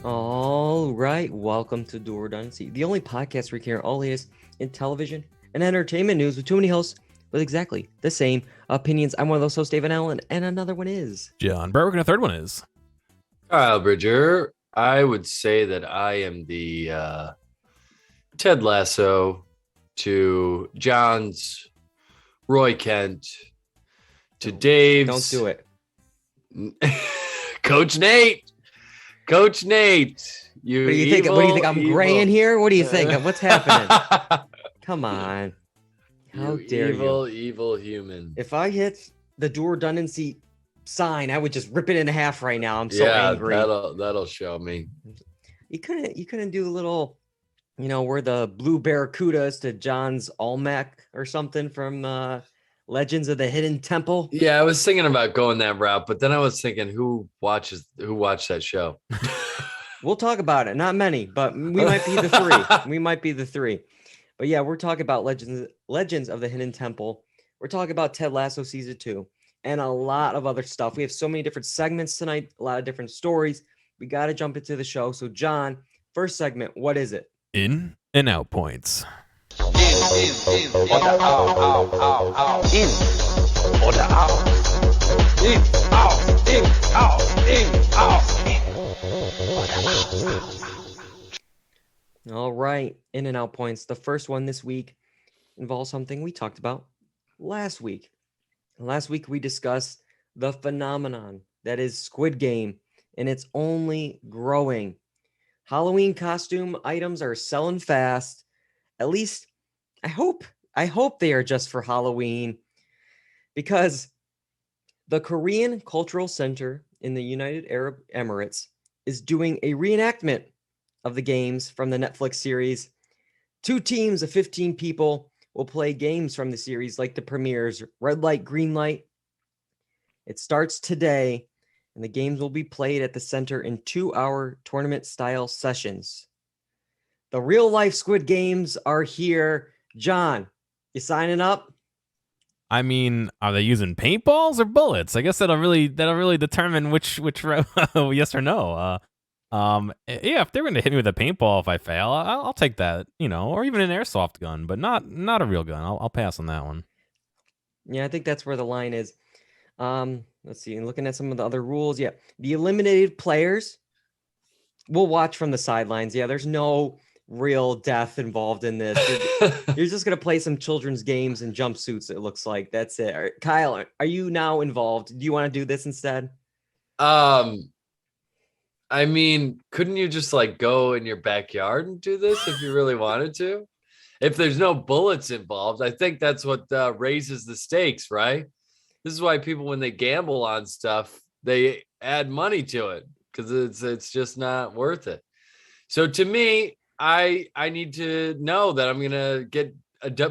All right, welcome to Dual Redundancy, the only podcast where we hear all is in television and entertainment news with too many hosts with exactly the same opinions. I'm one of those hosts, David Allen, and another one is John Berwick, and a third one is Kyle Bridger. I would say that I am the Ted Lasso to John's Roy Kent to Dave's. Don't do it. Coach Nate. Coach Nate. What do you think? What do you think? I'm gray in here? What do you think? What's happening? Come on. How dare you? Evil human. If I hit the Dual Redundancy sign, I would just rip it in half right now. I'm so angry. That'll show me. You couldn't do a little, we're the blue barracudas to John's Olmec or something from Legends of the Hidden Temple. Yeah, I was thinking about going that route, but then I was thinking, who watched that show? We'll talk about it. Not many, but we might be the three. But yeah, we're talking about Legends of the Hidden Temple. We're talking about Ted Lasso season 2 and a lot of other stuff. We have so many different segments tonight, a lot of different stories. We got to jump into the show. So John, first segment, what is it? In and Out Points. In oder out. In oder out. In, out. All right, in and out points. The first one this week involves something we talked about last week. Last week we discussed the phenomenon that is Squid Game, and it's only growing. Halloween costume items are selling fast. At least I hope they are just for Halloween, because the Korean Cultural Center in the United Arab Emirates is doing a reenactment of the games from the Netflix series. 2 teams of 15 people will play games from the series like the Premiere's Red Light, Green Light. It starts today, and the games will be played at the center in 2-hour tournament-style sessions. The real-life Squid Games are here. John, you signing up? I mean, are they using paintballs or bullets? I guess that'll really determine which yes or no. Yeah, if they're going to hit me with a paintball if I fail, I'll take that, or even an airsoft gun, but not a real gun. I'll pass on that one. Yeah, I think that's where the line is. Let's see. Looking at some of the other rules, yeah, the eliminated players will watch from the sidelines. Yeah, there's no real death involved in this. You're just gonna play some children's games in jumpsuits. It looks like that's it. Right, Kyle, are you now involved? Do you want to do this instead? I mean, couldn't you just go in your backyard and do this if you really wanted to? If there's no bullets involved, I think that's what raises the stakes, right? This is why people, when they gamble on stuff, they add money to it because it's just not worth it. So to me, I need to know that I'm gonna get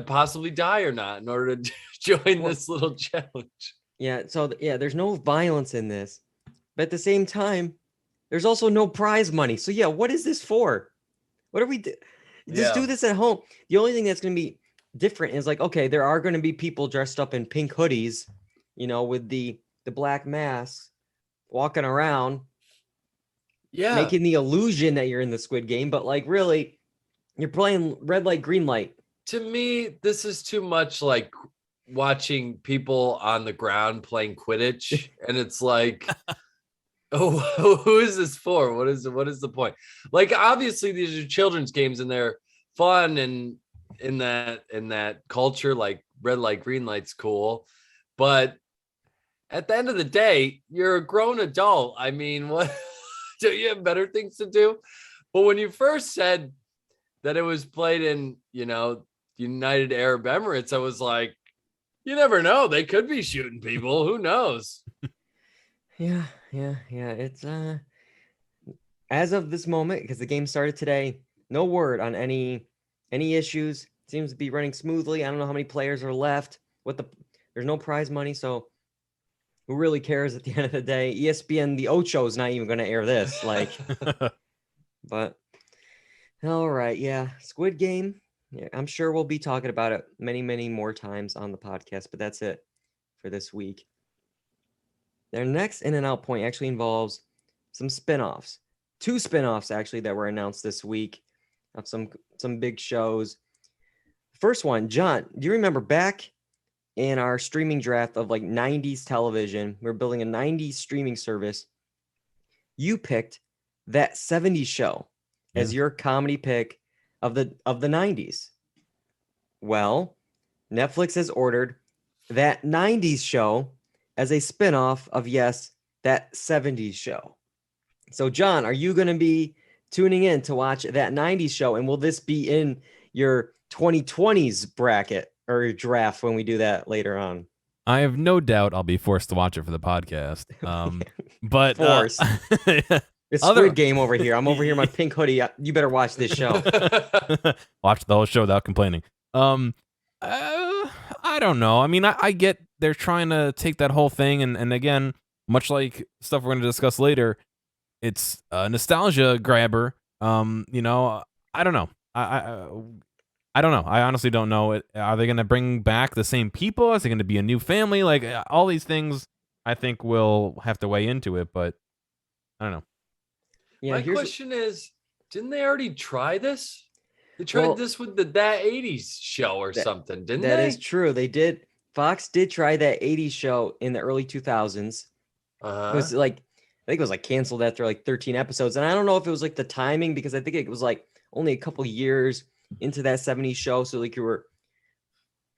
possibly die or not in order to join this little challenge. Yeah. So there's no violence in this, but at the same time, there's also no prize money. So yeah, what is this for? What are we do? Just do this at home. The only thing that's going to be different is okay, there are going to be people dressed up in pink hoodies, with the black masks walking around. Yeah. Making the illusion that you're in the Squid Game, but really you're playing red light, green light. To me, this is too much like watching people on the ground playing Quidditch. And it's like, oh, who is this for? What is the point? Obviously these are children's games and they're fun, and in that culture, like red light, green light's cool. But at the end of the day, you're a grown adult. I mean, what do you have better things to do? But when you first said that it was played in, United Arab Emirates, I was like, you never know. They could be shooting people. Who knows? Yeah. It's as of this moment, because the game started today, no word on any issues. It seems to be running smoothly. I don't know how many players are left. There's no prize money, so who really cares at the end of the day? ESPN, the Ocho is not even going to air this. But all right, yeah, Squid Game. Yeah, I'm sure we'll be talking about it many, many more times on the podcast, but that's it for this week. Their next in and out point actually involves some spinoffs. two spinoffs actually that were announced this week of some big shows. First one, John, do you remember back in our streaming draft of like 90s television, we were building a 90s streaming service. You picked That 70s Show as your comedy pick of the 90s. Well, Netflix has ordered That 90s Show as a spinoff of That 70s Show. So, John, are you going to be tuning in to watch That 90s Show? And will this be in your 2020s bracket or draft when we do that later on? I have no doubt I'll be forced to watch it for the podcast. But Forced. It's Squid Game over here. I'm over here in my pink hoodie. You better watch this show. Watch the whole show without complaining. I don't know. I mean, I get they're trying to take that whole thing, and again, much like stuff we're going to discuss later, it's a nostalgia grabber. You know, I don't know. I don't know. I honestly don't know. Are they going to bring back the same people? Is it going to be a new family? Like all these things, I think we'll have to weigh into it, but I don't know. Yeah, my question is, didn't they already try this? They tried this with That 80s Show or something, didn't they? That is true. They did. Fox did try That 80s Show in the early 2000s. It was like, I think it was like canceled after like 13 episodes. And I don't know if it was like the timing, because I think it was like only a couple years into That 70s Show. So like you were,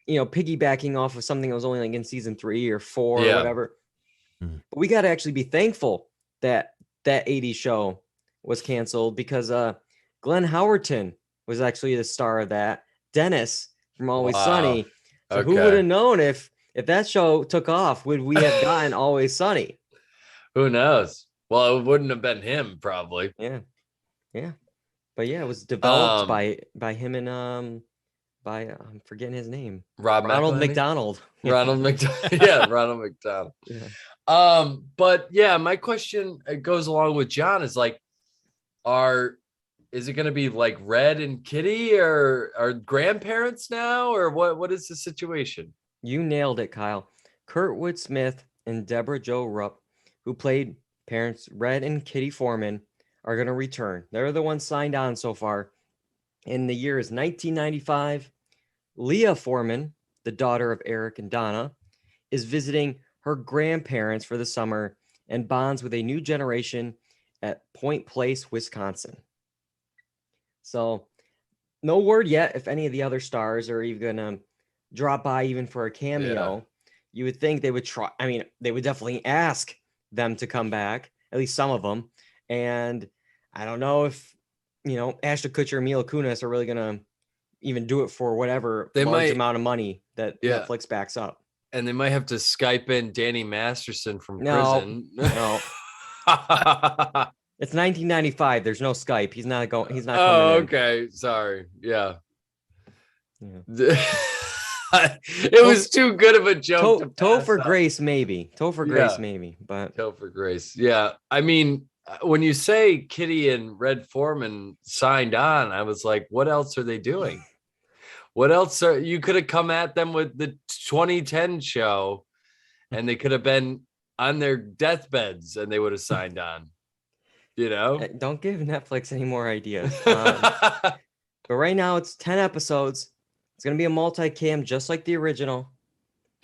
piggybacking off of something that was only like in season 3 or 4 or whatever. But we got to actually be thankful that That 80s Show was canceled, because Glenn Howerton was actually the star of that. Dennis from Always Sunny. So who would have known if that show took off, would we have gotten Always Sunny? Who knows? Well, it wouldn't have been him, probably. Yeah. But yeah, it was developed by him and I'm forgetting his name. Ronald McDonald. Ronald McDonald. Yeah, Ronald McDonald. Yeah. But yeah, my question goes along with John is like, is it going to be like Red and Kitty, or are grandparents now, or what is the situation? You nailed it, Kyle. Kurtwood Smith and Deborah Jo Rupp, who played parents Red and Kitty Foreman, are going to return. They're the ones signed on so far. And the year is 1995. Leah Foreman, the daughter of Eric and Donna, is visiting her grandparents for the summer and bonds with a new generation at Point Place, Wisconsin. So no word yet if any of the other stars are even going to drop by even for a cameo. Yeah. You would think they would try. I mean, they would definitely ask them to come back, at least some of them. And I don't know if, Ashton Kutcher and Mila Kunis are really going to even do it for whatever large amount of money that Netflix backs up. And they might have to Skype in Danny Masterson from prison. No. It's 1995. There's no Skype. He's not going. He's not coming. Oh, okay. Sorry. Yeah. It was too good of a joke. Topher Grace, maybe. Grace, maybe. But Topher Grace. Yeah. I mean, when you say Kitty and Red Foreman signed on, I was like, what else are they doing? What else you could have come at them with the 2010 show, and they could have been on their deathbeds and they would have signed on. Don't give Netflix any more ideas. But right now it's 10 episodes. It's going to be a multi-cam, just like the original.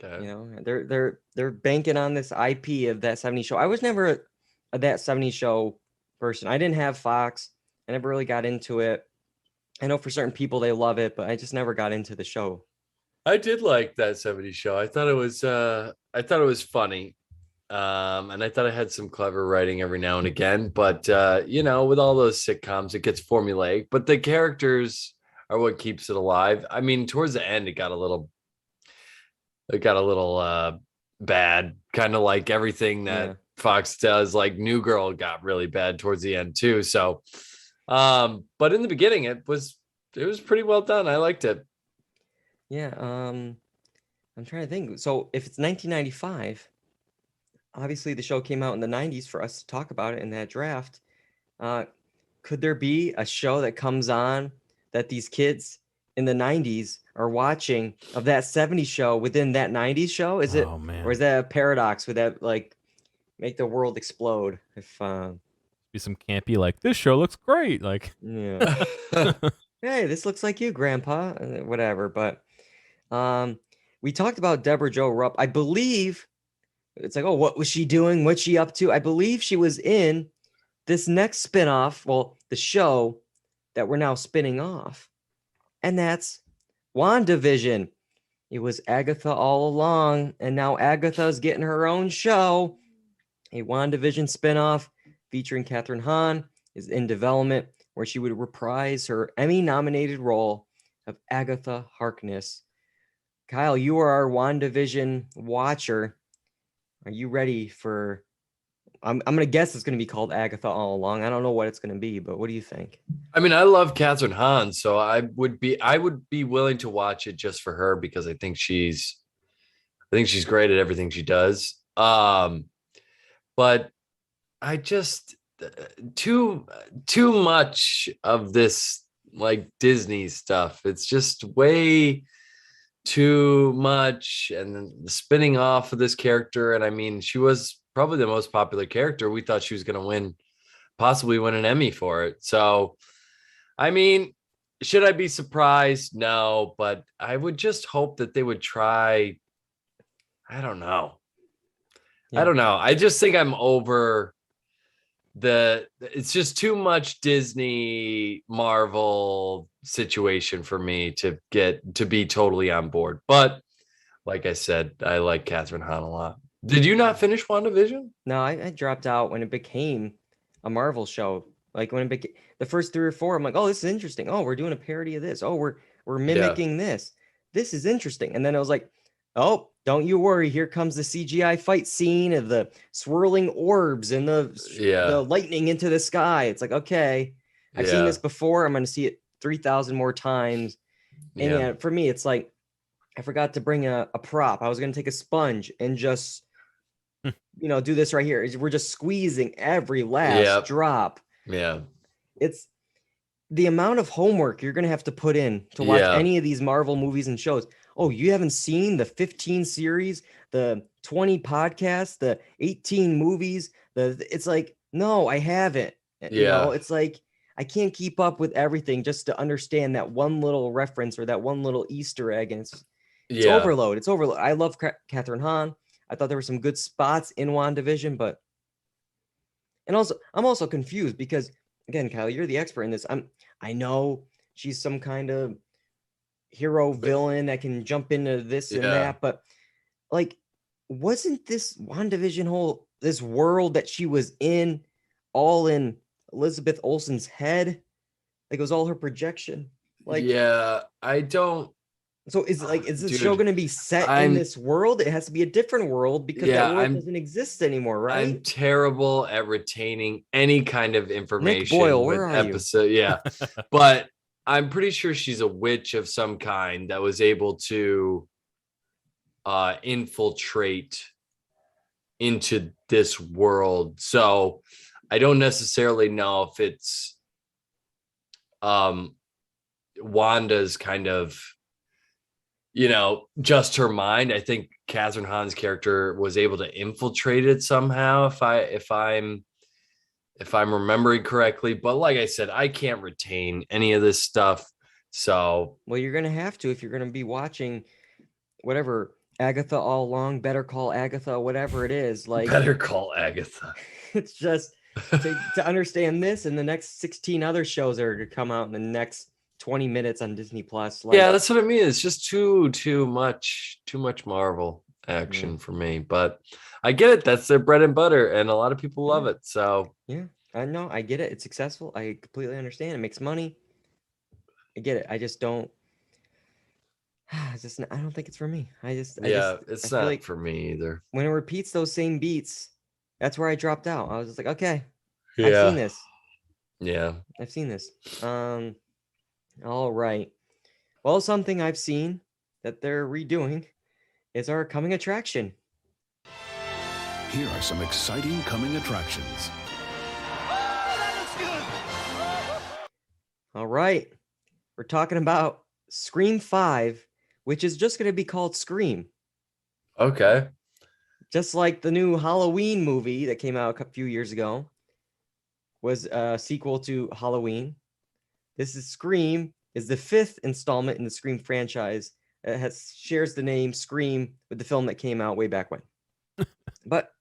Okay. They're banking on this IP of That 70s Show. I was never a That 70s Show person. I didn't have Fox. I never really got into it. I know for certain people they love it, but I just never got into the show. I did like That 70s Show. I thought it was funny. And I thought I had some clever writing every now and again, but with all those sitcoms, it gets formulaic, but the characters are what keeps it alive. I mean, towards the end, it got a little bad, kind of like everything that Fox does. Like New Girl got really bad towards the end too. So, but in the beginning, it was pretty well done. I liked it. Yeah. I'm trying to think. So if it's 1995. Obviously, the show came out in the 90s for us to talk about it in that draft. Could there be a show that comes on that these kids in the 90s are watching of That 70s Show within that 90s show? Is it, or is that a paradox? Would that like make the world explode? If be some campy like this show looks great. Like, Yeah. Hey, this looks like you, Grandpa. Whatever. But we talked about Deborah Jo Rupp. I believe it's like, oh, what was she doing? What's she up to? I believe she was in this next spinoff. Well, the show that we're now spinning off, and that's WandaVision. It was Agatha all along, and now Agatha's getting her own show. A WandaVision spinoff featuring Kathryn Hahn is in development, where she would reprise her Emmy-nominated role of Agatha Harkness. Kyle, you are our WandaVision watcher. Are you ready for... I'm going to guess it's going to be called Agatha All Along. I don't know what it's going to be, but what do you think? I mean, I love Kathryn Hahn, so I would be willing to watch it just for her because I think she's great at everything she does. But I just too much of this like Disney stuff. It's just way too much, and then the spinning off of this character. And I mean, she was probably the most popular character. We thought she was going to possibly win an Emmy for it. So, I mean, should I be surprised? No, but I would just hope that they would try. I don't know. Yeah. I don't know. I just think I'm over it's just too much Disney Marvel situation for me to be totally on board. But like I said, I like Kathryn Hahn a lot. Did you not finish WandaVision? No, I dropped out when it became a Marvel show. Like when it became the first 3 or 4, I'm like, oh, this is interesting. Oh, we're doing a parody of this. Oh, we're mimicking this. This is interesting. And then I was like, oh, don't you worry. Here comes the CGI fight scene of the swirling orbs and the lightning into the sky. It's like, okay, I've seen this before. I'm going to see it 3,000 more times. And yeah, for me, it's like, I forgot to bring a prop. I was going to take a sponge and just, do this right here. We're just squeezing every last drop. Yeah. It's the amount of homework you're going to have to put in to watch any of these Marvel movies and shows. Oh, you haven't seen the 15 series, the 20 podcasts, the 18 movies. It's like, no, I haven't. Yeah. It's like, I can't keep up with everything just to understand that one little reference or that one little Easter egg. And it's overload. It's overload. I love Kathryn Hahn. I thought there were some good spots in WandaVision, and also I'm also confused because, again, Kyle, you're the expert in this. I know she's some kind of hero villain that can jump into this and that, but like, wasn't this WandaVision this world that she was in all in Elizabeth Olsen's head? Like, it was all her projection. Like, I don't. So is this show going to be set in this world? It has to be a different world because that world doesn't exist anymore, right? I'm terrible at retaining any kind of information. Nick Boyle, where are episode, you? Yeah, but I'm pretty sure she's a witch of some kind that was able to infiltrate into this world. So I don't necessarily know if it's Wanda's kind of, just her mind. I think Kathryn Hahn's character was able to infiltrate it somehow, if I'm remembering correctly. But like I said, I can't retain any of this stuff. So, well, you're gonna have to if you're gonna be watching whatever Agatha All Along, Better Call Agatha, whatever it is. Like, Better Call Agatha. It's just to understand this and the next 16 other shows that are gonna come out in the next 20 minutes on Disney Plus. Like, that's what I mean. It's just too much Marvel action for me. But I get it. That's their bread and butter, and a lot of people love it. So I know, I get it. It's successful. I completely understand. It makes money. I get it. I just don't. I don't think it's for me. It's not like for me either. When it repeats those same beats, that's where I dropped out. I was just like, okay, I've seen this. Yeah, I've seen this. All right. Well, something I've seen that they're redoing is our coming attraction. Here are some exciting coming attractions. All right. We're talking about Scream 5, which is just going to be called Scream. Okay. Just like the new Halloween movie that came out a few years ago was a sequel to Halloween. This is Scream is the 5th installment in the Scream franchise. It shares the name Scream with the film that came out way back when. But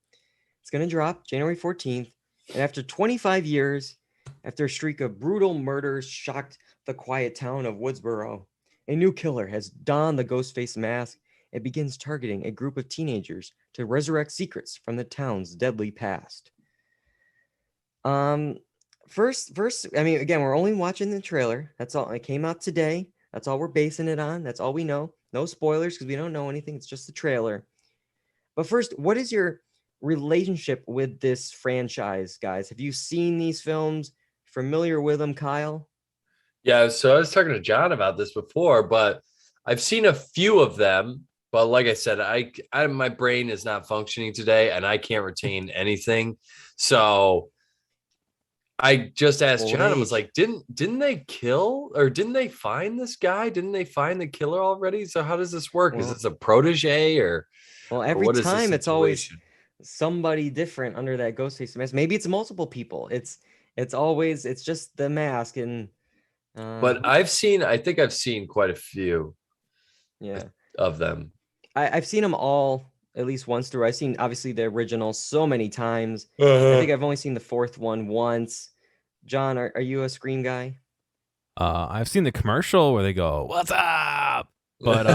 it's going to drop January 14th. And after 25 years, after a streak of brutal murders shocked the quiet town of Woodsboro, a new killer has donned the Ghostface mask and begins targeting a group of teenagers to resurrect secrets from the town's deadly past. First, I mean, again, we're only watching the trailer. That's all. It came out today. That's all we're basing it on. That's all we know. No spoilers because we don't know anything. It's just the trailer. But first, what is your relationship with this franchise, guys? Have you seen these films? Familiar with them, Kyle? Yeah, so I was talking to John about this before, but I've seen a few of them. But like I said, I my brain is not functioning today, and I can't retain anything. So I just asked John. I was like, didn't they kill or didn't they find this guy? Didn't they find the killer already? So how does this work? Is this a protege or? Well, every time it's always somebody different under that Ghostface mask. Maybe it's multiple people. It's just the mask and. But I think I've seen quite a few. Yeah. Of them. I've seen them all at least once through. I've seen obviously the original so many times. I think I've only seen the 4th one once. John, are you a Scream guy? I've seen the commercial where they go, "What's up?" But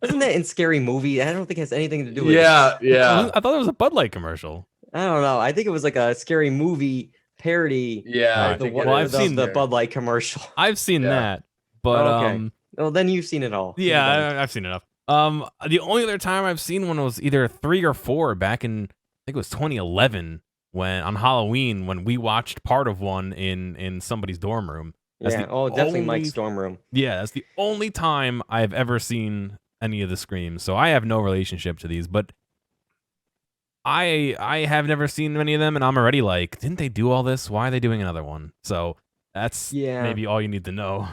isn't that in Scary Movie? I don't think it has anything to do with Yeah. I thought it was a Bud Light commercial. I don't know. I think it was like a Scary Movie parody. Yeah. I've seen the Bud Light commercial. I've seen that, but okay. Well, then you've seen it all. Yeah, I've seen enough. The only other time I've seen one was either 3 or 4 back in, I think it was 2011 when on Halloween when we watched part of one in somebody's dorm room. Definitely Mike's dorm room. Yeah, that's the only time I've ever seen any of the Screams. So I have no relationship to these, but I have never seen many of them, and I'm already like, didn't they do all this? Why are they doing another one? So that's maybe all you need to know.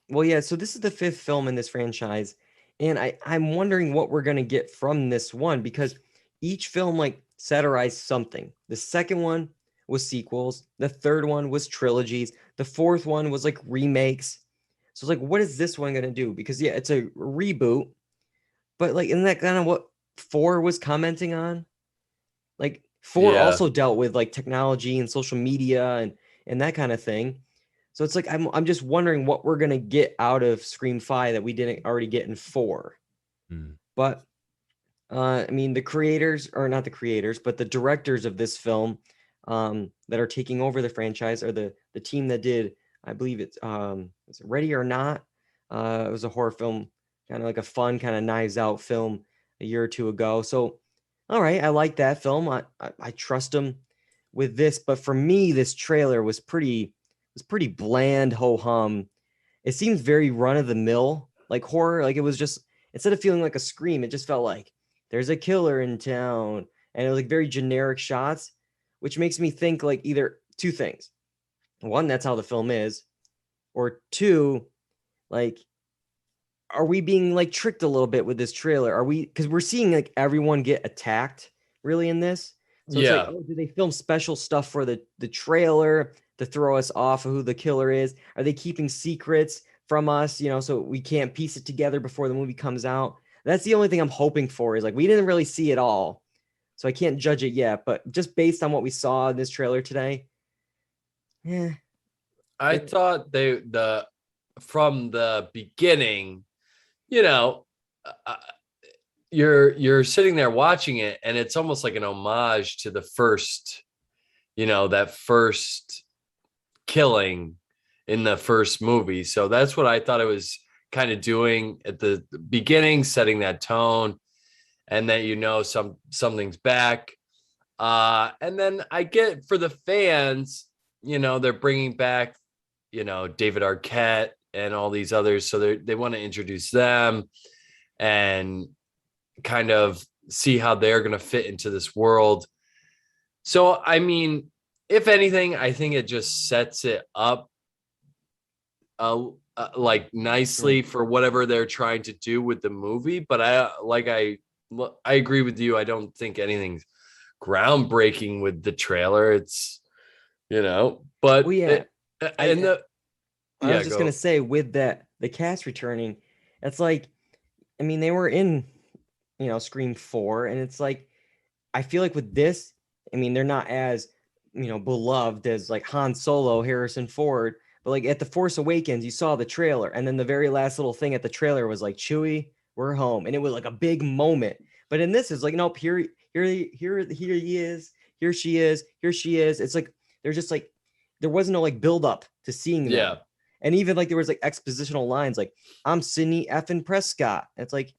Well, yeah, so this is the 5th film in this franchise, and I'm wondering what we're going to get from this one, because each film, like, satirized something. The second one was sequels. The third one was trilogies. The 4th one was, like, remakes. So it's like, what is this one going to do? Because, yeah, it's a reboot, but, like, isn't that kind of what 4 was commenting on? Like, 4 also dealt with, like, technology and social media and that kind of thing. So it's like I'm just wondering what we're gonna get out of Scream 5 that we didn't already get in 4. But I mean, the creators, or not the creators, but the directors of this film that are taking over the franchise are the team that did, I believe it's Ready or Not. It was a horror film, kind of like a fun kind of Knives Out film a year or two ago. So, all right, I like that film. I trust them with this, but for me, this trailer was pretty bland, ho-hum. It seems very run-of-the-mill, like horror. Like, it was just, instead of feeling like a Scream, it just felt like there's a killer in town, and it was like very generic shots, which makes me think like either 2 things. 1, that's how the film is, or 2, like, are we being like tricked a little bit with this trailer? Are we, because we're seeing like everyone get attacked really in this. So it's like, oh, do they film special stuff for the trailer to throw us off of who the killer is? Are they keeping secrets from us, so we can't piece it together before the movie comes out? That's the only thing I'm hoping for, is like, we didn't really see it all, so I can't judge it yet. But just based on what we saw in this trailer today, I thought from the beginning, you're sitting there watching it, and it's almost like an homage to the first, that first killing in the first movie. So that's what I thought it was kind of doing at the beginning, setting that tone, and that something's back. And then I get, for the fans, they're bringing back, David Arquette and all these others, so they want to introduce them and kind of see how they're going to fit into this world. So, I mean, if anything, I think it just sets it up like nicely for whatever they're trying to do with the movie. But I agree with you. I don't think anything's groundbreaking with the trailer. It's But Well, yeah. and the I yeah, was just go. gonna say with that the cast returning, it's like, I mean, they were in, Scream 4, and it's like I feel like with this, I mean, they're not as, beloved as like Han Solo, Harrison Ford, but like at The Force Awakens, you saw the trailer, and then the very last little thing at the trailer was like, Chewie, we're home. And it was like a big moment. But in this, is like, nope, here he is, here she is, here she is. It's like they're just like there wasn't no like build up to seeing them. Yeah. And even like there was like expositional lines like, I'm Sydney effing Prescott. And it's like,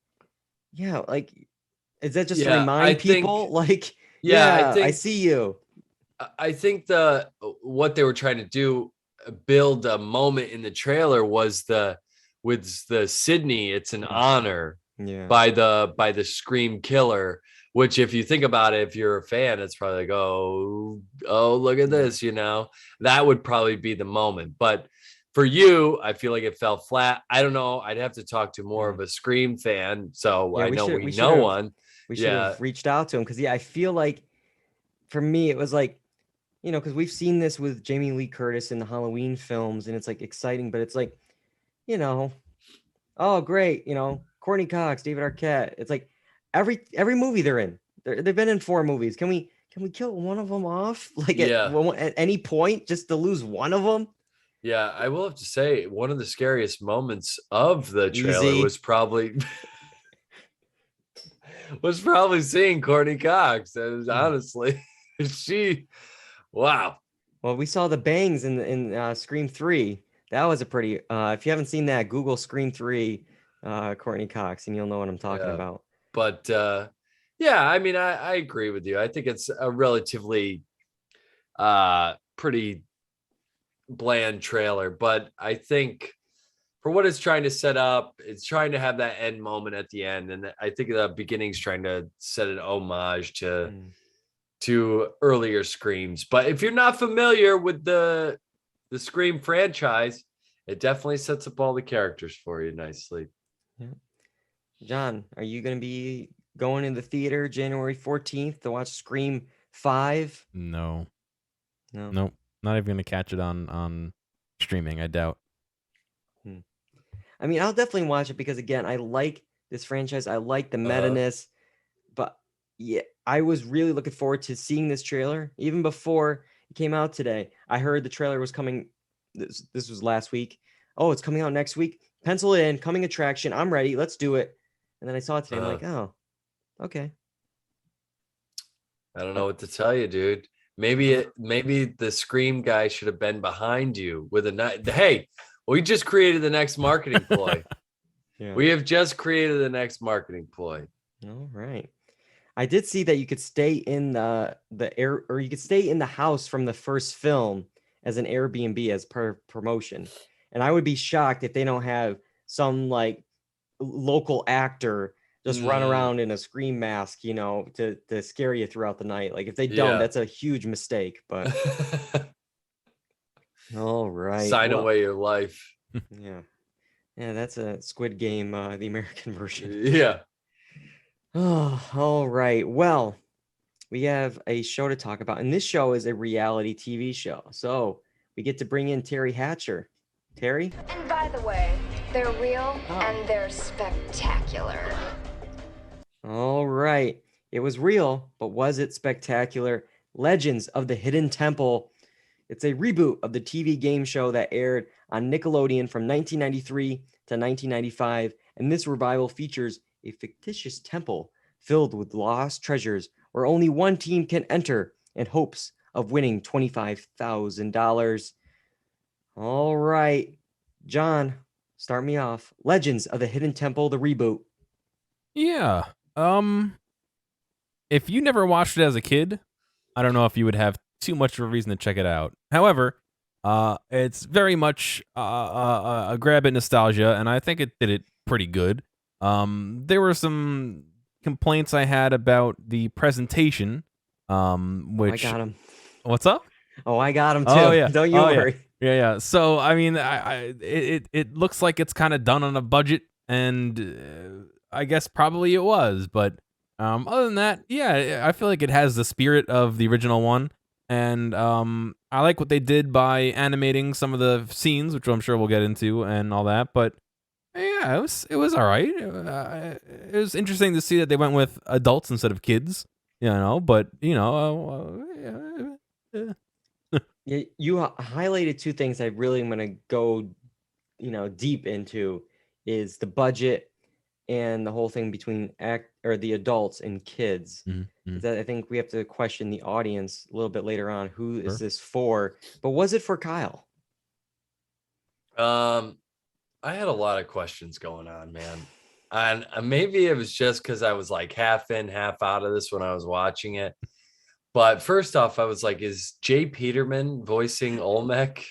yeah, like, is that just to Yeah, I remind think- people? Like, Yeah, I yeah, I think- see you. I think what they were trying to do, build a moment in the trailer was with the Sydney, it's an honor Yeah. by the Scream killer, which if you think about it, if you're a fan, it's probably like, oh, look at this, that would probably be the moment. But for you, I feel like it fell flat. I don't know. I'd have to talk to more of a Scream fan. So Yeah, I we know should- we we know should've- one. We should have reached out to him because, yeah, I feel like for me, it was like, because we've seen this with Jamie Lee Curtis in the Halloween films, and it's like exciting, but it's like, oh, great, Courtney Cox, David Arquette. It's like every movie they're in, they've been in 4 movies. Can we kill one of them off? Like at any point, just to lose one of them? Yeah, I will have to say one of the scariest moments of the trailer Easy. was probably seeing Courtney Cox. And honestly, wow. Well, we saw the bangs in Scream 3. That was a pretty. If you haven't seen that, Google Scream 3, Courtney Cox, and you'll know what I'm talking about. But yeah, I mean, I agree with you. I think it's a relatively pretty bland trailer, but I think for what it's trying to set up, it's trying to have that end moment at the end, and I think the beginning's trying to set an homage to earlier Screams. But if you're not familiar with the Scream franchise, it definitely sets up all the characters for you nicely. Yeah. John, are you going to be going in the theater January 14th to watch Scream 5? No. No. Nope. Not even gonna catch it on streaming, I doubt. I mean, I'll definitely watch it because, again, I like this franchise. I like the meta-ness. But yeah, I was really looking forward to seeing this trailer. Even before it came out today, I heard the trailer was coming. This was last week. Oh, it's coming out next week. Pencil it in, coming attraction. I'm ready. Let's do it. And then I saw it today. I'm like, oh, okay. I don't know what to tell you, dude. Maybe the Scream guy should have been behind you with a knife. Hey, we just created the next marketing ploy. Yeah. We have just created the next marketing ploy. All right. I did see that you could stay in the air, or you could stay in the house from the first film as an Airbnb as per promotion. And I would be shocked if they don't have some like local actor just run around in a Scream mask, to scare you throughout the night. Like if they don't, that's a huge mistake. But all right. Sign away your life. Yeah. Yeah, that's a Squid Game, the American version. Yeah. Oh, all right. Well, we have a show to talk about, and this show is a reality TV show. So we get to bring in Terry Hatcher. Terry? And by the way, they're real and they're spectacular. All right. It was real, but was it spectacular? Legends of the Hidden Temple. It's a reboot of the TV game show that aired on Nickelodeon from 1993 to 1995, and this revival features a fictitious temple filled with lost treasures where only one team can enter in hopes of winning $25,000. All right, John, start me off. Legends of the Hidden Temple, the reboot. Yeah. If you never watched it as a kid, I don't know if you would have too much of a reason to check it out. However, it's very much a grab at nostalgia, and I think it did it pretty good. There were some complaints I had about the presentation, which I got him. What's up? Oh, I got him too. Oh, yeah. Don't you Oh, worry. Yeah. So I mean, it looks like it's kind of done on a budget, and I guess probably it was. But other than that, yeah, I feel like it has the spirit of the original one. And I like what they did by animating some of the scenes, which I'm sure we'll get into and all that. But yeah, it was all right. It was interesting to see that they went with adults instead of kids. But Yeah, you highlighted two things I really am going to go, deep into is the budget and the whole thing between the adults and kids. Mhm. That I think we have to question the audience a little bit later on. Who is Sure. this for? But was it for Kyle? I had a lot of questions going on, man. And maybe it was just because I was like half in, half out of this when I was watching it. But first off, I was like, is Jay Peterman voicing Olmec?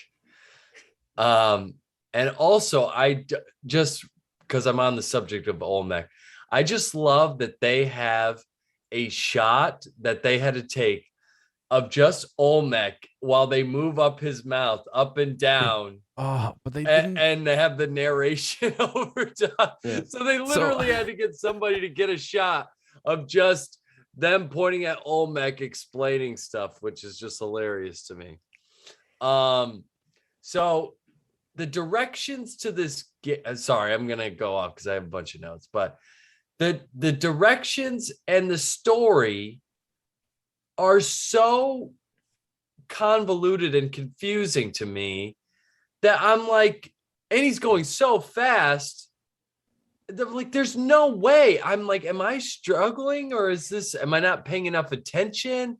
And also, just because I'm on the subject of Olmec, I just love that they have a shot that they had to take of just Olmec while they move up his mouth up and down. Oh, but they didn't. And they have the narration over top. Yeah. So they literally had to get somebody to get a shot of just them pointing at Olmec explaining stuff, which is just hilarious to me. So the directions to this sorry, I'm gonna go off because I have a bunch of notes, but the directions and the story are so convoluted and confusing to me that I'm like, and he's going so fast that like there's no way. I'm like, am I struggling or am I not paying enough attention?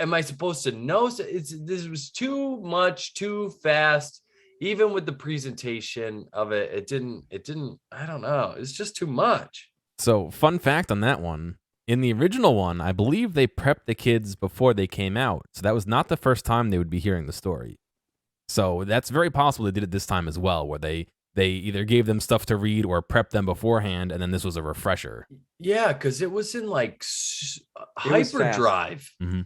Am I supposed to know? This was too much, too fast. Even with the presentation of it, it didn't, I don't know. It's just too much. So, fun fact on that one. In the original one, I believe they prepped the kids before they came out. So that was not the first time they would be hearing the story. So that's very possible they did it this time as well, where they either gave them stuff to read or prepped them beforehand, and then this was a refresher. Yeah, because it was in like hyperdrive. Mm-hmm.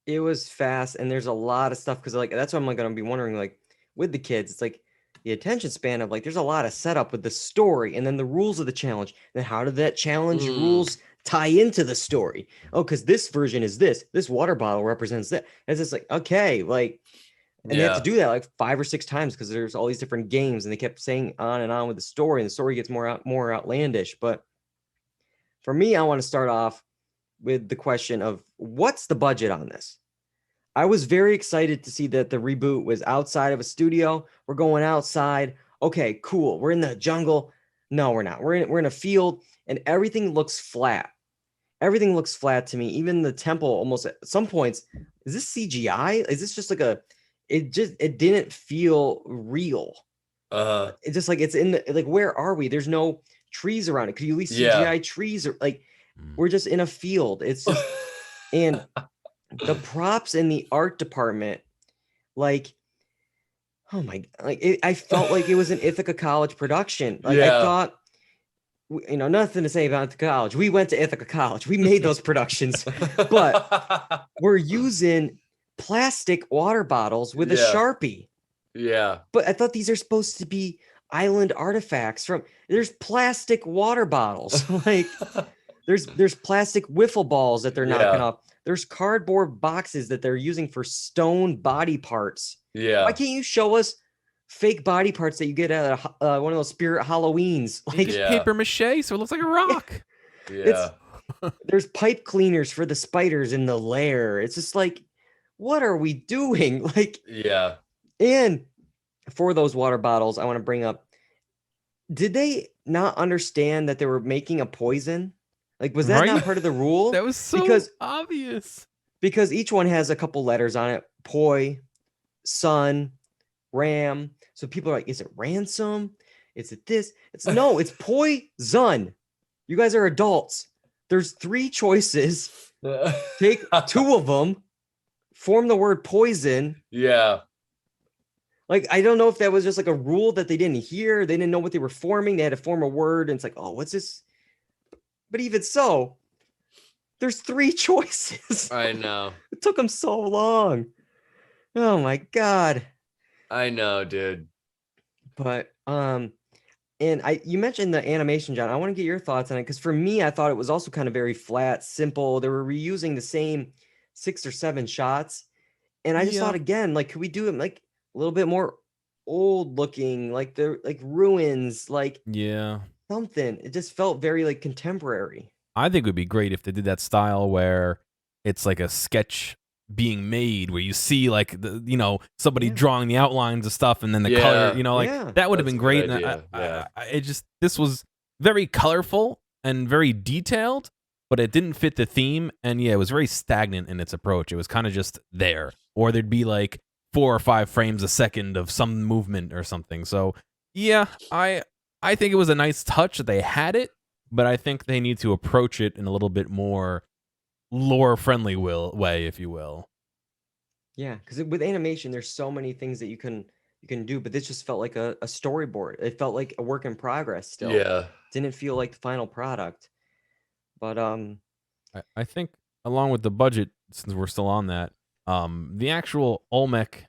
It was fast, and there's a lot of stuff because like that's what I'm going to be wondering. Like with the kids, it's like the attention span of like there's a lot of setup with the story, and then the rules of the challenge. Then how did that challenge rules tie into the story? Oh, because this version is this water bottle represents that. It's just like okay, like. And they have to do that like 5 or 6 times because there's all these different games, and they kept saying on and on with the story, and the story gets more outlandish. But for me, I want to start off with the question of what's the budget on this? I was very excited to see that the reboot was outside of a studio. We're going outside. Okay, cool. We're in the jungle. No, we're not. We're in a field, and everything looks flat. Everything looks flat to me. Even the temple almost at some points. Is this CGI? Is this just like it didn't feel real. It's just like it's in the like where are we? There's no trees around it. Could you at least CGI trees or like we're just in a field. It's just and the props in the art department, like oh my, like I felt like it was an Ithaca College production. Like I thought, nothing to say about the college. We went to Ithaca College. We made those productions, but we're using plastic water bottles with a Sharpie. Yeah. But I thought these are supposed to be island artifacts there's plastic water bottles. Like there's plastic wiffle balls that they're knocking off. There's cardboard boxes that they're using for stone body parts. Yeah. Why can't you show us fake body parts that you get at one of those spirit Halloweens? Like paper mache, so it looks like a rock. There's pipe cleaners for the spiders in the lair. It's just like, what are we doing? Like, and for those water bottles, I want to bring up, did they not understand that they were making a poison? Like, was that not part of the rule? That was so obvious. Because each one has a couple letters on it. Poi, sun, ram. So people are like, is it ransom? Is it this? It's poison. You guys are adults. There's 3 choices. Take 2 of them. Form the word poison. Yeah. Like, I don't know if that was just like a rule that they didn't hear. They didn't know what they were forming. They had to form a word. And it's like, oh, what's this? But even so, there's 3 choices. I know. It took them so long. Oh my God. I know, dude. But, you mentioned the animation, John. I want to get your thoughts on it. Because for me, I thought it was also kind of very flat, simple. They were reusing the same 6 or 7 shots. And I just Yeah. thought again, like, could we do it like a little bit more old looking, like the like ruins, like Yeah. something. It just felt very like contemporary. I think it would be great if they did that style where it's like a sketch being made where you see like somebody Yeah. drawing the outlines of stuff and then the Yeah. color, like Yeah. that would have That's been a good great. And idea, yeah. it just this was very colorful and very detailed, but it didn't fit the theme. And yeah, it was very stagnant in its approach. It was kind of just there, or there'd be like 4 or 5 frames a second of some movement or something. So yeah, I think it was a nice touch that they had it, but I think they need to approach it in a little bit more lore-friendly way, if you will. Yeah, because with animation, there's so many things that you can do, but this just felt like a storyboard. It felt like a work in progress still. Yeah. Didn't feel like the final product. But I think along with the budget, since we're still on that, the actual Olmec,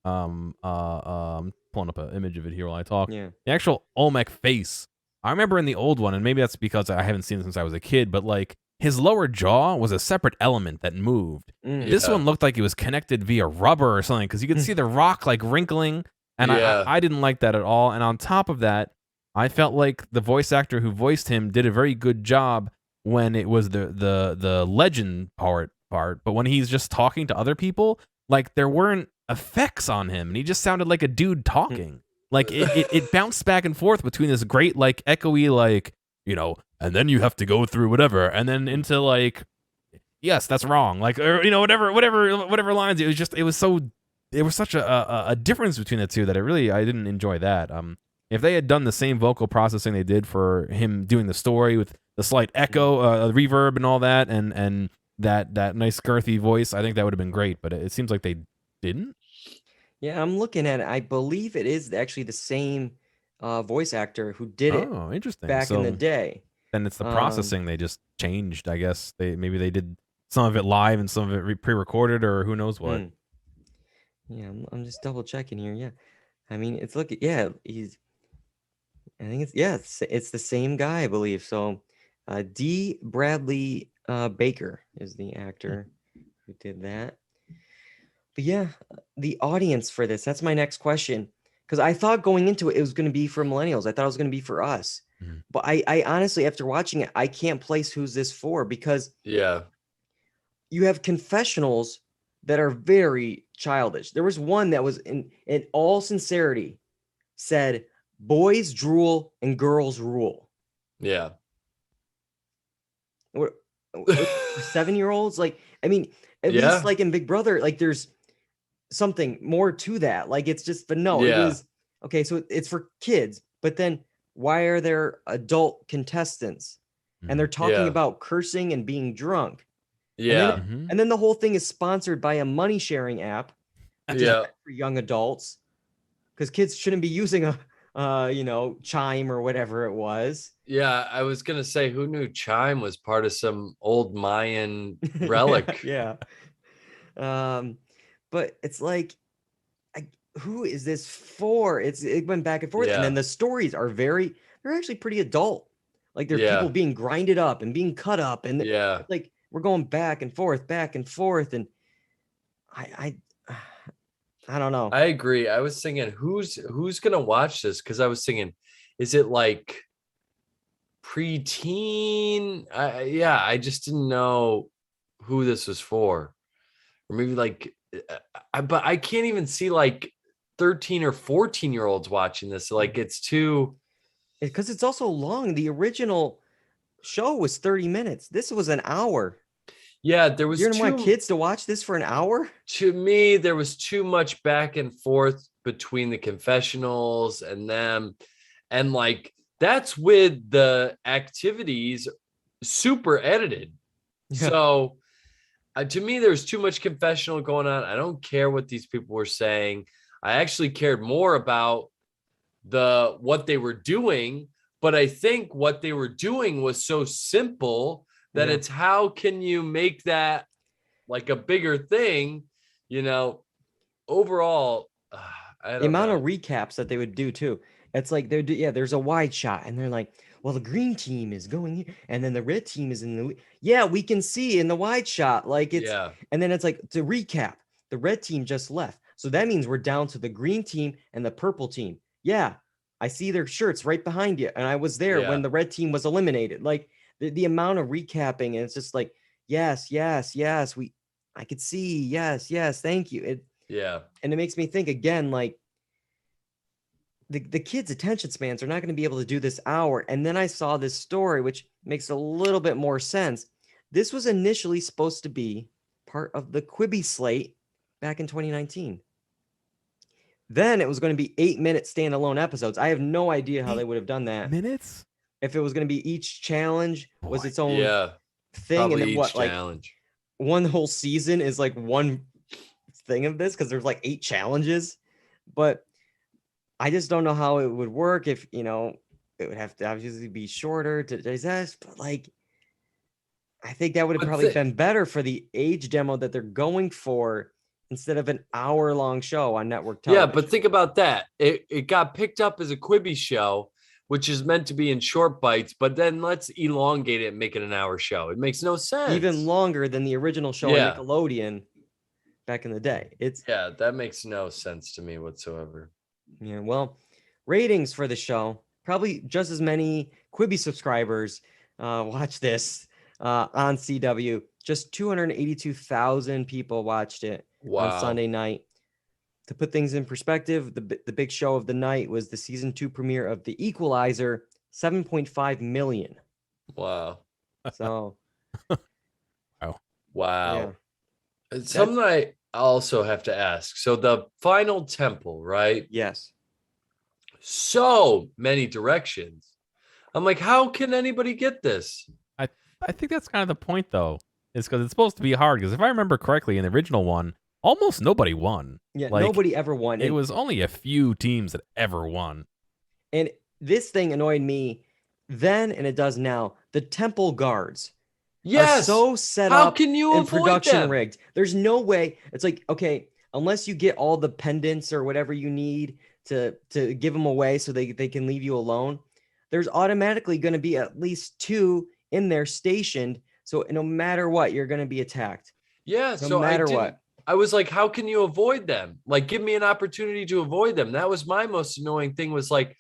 pulling up an image of it here while I talk. yeah. The actual Olmec face. I remember in the old one, and maybe that's because I haven't seen it since I was a kid, but like his lower jaw was a separate element that moved. Mm. This Yeah. one looked like it was connected via rubber or something because you could see the rock like wrinkling, and Yeah. I didn't like that at all. And on top of that, I felt like the voice actor who voiced him did a very good job when it was the legend part, but when he's just talking to other people, like there weren't effects on him, and he just sounded like a dude talking. Like it bounced back and forth between this great like echoey like and then you have to go through whatever, and then into like yes that's wrong like or whatever lines. It was such a difference between the two that I didn't enjoy that. If they had done the same vocal processing they did for him doing the story with the slight echo, reverb, and all that, and that nice girthy voice, I think that would have been great. But it seems like they didn't. Yeah, I'm looking at it. I believe it is actually the same voice actor who did it Oh, interesting. back in the day. Then it's the processing they just changed. I guess maybe they did some of it live and some of it pre-recorded, or who knows what. Mm. Yeah, I'm just double checking here. Yeah, I mean it's looking. Yeah, I think it's the same guy, I believe. So, D. Bradley Baker is the actor who did that. But yeah, the audience for this, that's my next question. Because I thought going into it was going to be for millennials. I thought it was going to be for us. Mhm. But I honestly, after watching it, I can't place who's this for, because Yeah. you have confessionals that are very childish. There was one that was in all sincerity said, boys drool and girls rule. Yeah. What, 7-year-olds? Like, I mean, at Yeah. least like in Big Brother, like there's something more to that. Like it's just, but no, Yeah. it was okay. So it's for kids, but then why are there adult contestants? And they're talking Yeah. about cursing and being drunk. Yeah. Mhm. And then the whole thing is sponsored by a money sharing app which is Yeah. meant for young adults, because kids shouldn't be using a chime or whatever it was. Yeah. I was gonna say, who knew chime was part of some old Mayan relic? Yeah. But it's like, who is this for? It went back and forth, and Yeah. then the stories are they're actually pretty adult. Like there's Yeah. people being grinded up and being cut up, and Yeah. like we're going back and forth, and I don't know. I agree. I was thinking, who's gonna watch this? Because I was thinking, is it like preteen? I just didn't know who this was for, or maybe like, but I can't even see like 13 or 14-year-olds watching this. Like it's too. Because it's also long. The original show was 30 minutes. This was an hour. Yeah, there was You're gonna want too. kids to watch this for an hour? To me, there was too much back and forth between the confessionals and them. And like, that's with the activities super edited. Yeah. So to me, there's too much confessional going on. I don't care what these people were saying. I actually cared more about what they were doing. But I think what they were doing was so simple that Yeah. it's, how can you make that like a bigger thing, overall. I don't The amount know. of recaps that they would do too. It's like there's a wide shot, and they're like, well, the green team is going here, and then the red team is in the we can see in the wide shot. Like it's Yeah. and then it's like to recap. the red team just left. So that means we're down to the green team and the purple team. Yeah, I see their shirts right behind you. And I was there when the red team was eliminated. Like the amount of recapping, and it's just like, yes. I could see, yes, thank you. And it makes me think again, like the kids' attention spans are not going to be able to do this hour. And then I saw this story, which makes a little bit more sense. This was initially supposed to be part of the Quibi slate back in 2019. Then it was going to be 8-minute standalone episodes. I have no idea how they would have done that. Minutes? If it was going to be each challenge was its own thing. Probably And then each what, challenge. like one whole season is like one thing of this because there's like 8 challenges. But I just don't know how it would work if, it would have to obviously be shorter to digest. But like, I think that would have probably been better for the age demo that they're going for instead of an hour-long show on network television. Yeah, but think about that. It got picked up as a Quibi show, which is meant to be in short bites, but then let's elongate it and make it an hour show. It makes no sense. Even longer than the original show on Nickelodeon back in the day. That makes no sense to me whatsoever. Yeah, well, ratings for the show, probably just as many Quibi subscribers watch this on CW. Just 282,000 people watched it on Sunday night. To put things in perspective, the big show of the night was the season 2 premiere of The Equalizer, 7.5 million. Wow. So, wow. Yeah. Something I also have to ask. So the final temple, right? Yes. So many directions. I'm like, how can anybody get this? I think that's kind of the point, though, is because it's supposed to be hard. Because if I remember correctly, in the original one, almost nobody won. Yeah, nobody ever won. It was only a few teams that ever won. And this thing annoyed me then, and it does now. The temple guards are so set up. How can you and avoid production them? rigged? There's no way. It's like, okay, unless you get all the pendants or whatever you need to give them away so they can leave you alone, there's automatically going to be at least 2 in there stationed. So no matter what, you're going to be attacked. Yeah. No matter what. I was like, how can you avoid them? Like, give me an opportunity to avoid them. That was my most annoying thing, was like,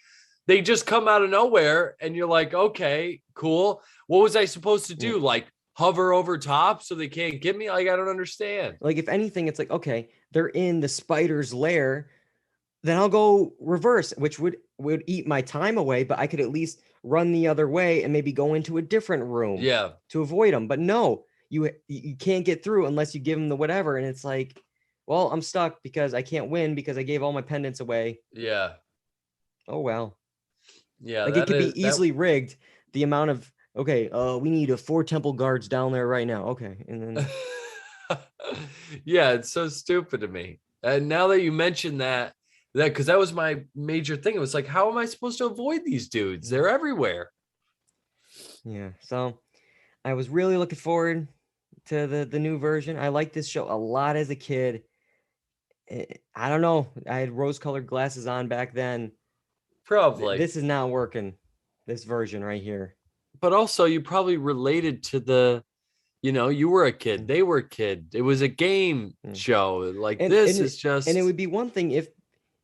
they just come out of nowhere and you're like, okay, cool. What was I supposed to do? Like hover over top so they can't get me? Like, I don't understand. Like, if anything, it's like, okay, they're in the spider's lair, then I'll go reverse, which would eat my time away, but I could at least run the other way and maybe go into a different room to avoid them. But no, you can't get through unless you give them the whatever. And it's like, well, I'm stuck because I can't win because I gave all my pendants away. Yeah. Oh, well. Yeah. Like, it could be easily rigged. The amount of, okay, we need 4 temple guards down there right now. Okay. And then. Yeah, it's so stupid to me. And now that you mentioned that, because that was my major thing. It was like, how am I supposed to avoid these dudes? They're everywhere. Yeah. So I was really looking forward to the new version. I liked this show a lot as a kid. I don't know. I had rose-colored glasses on back then. Probably. This is not working, this version right here. But also, you probably related to you were a kid. They were a kid. It was a game show. Like, this is just... And it would be one thing if,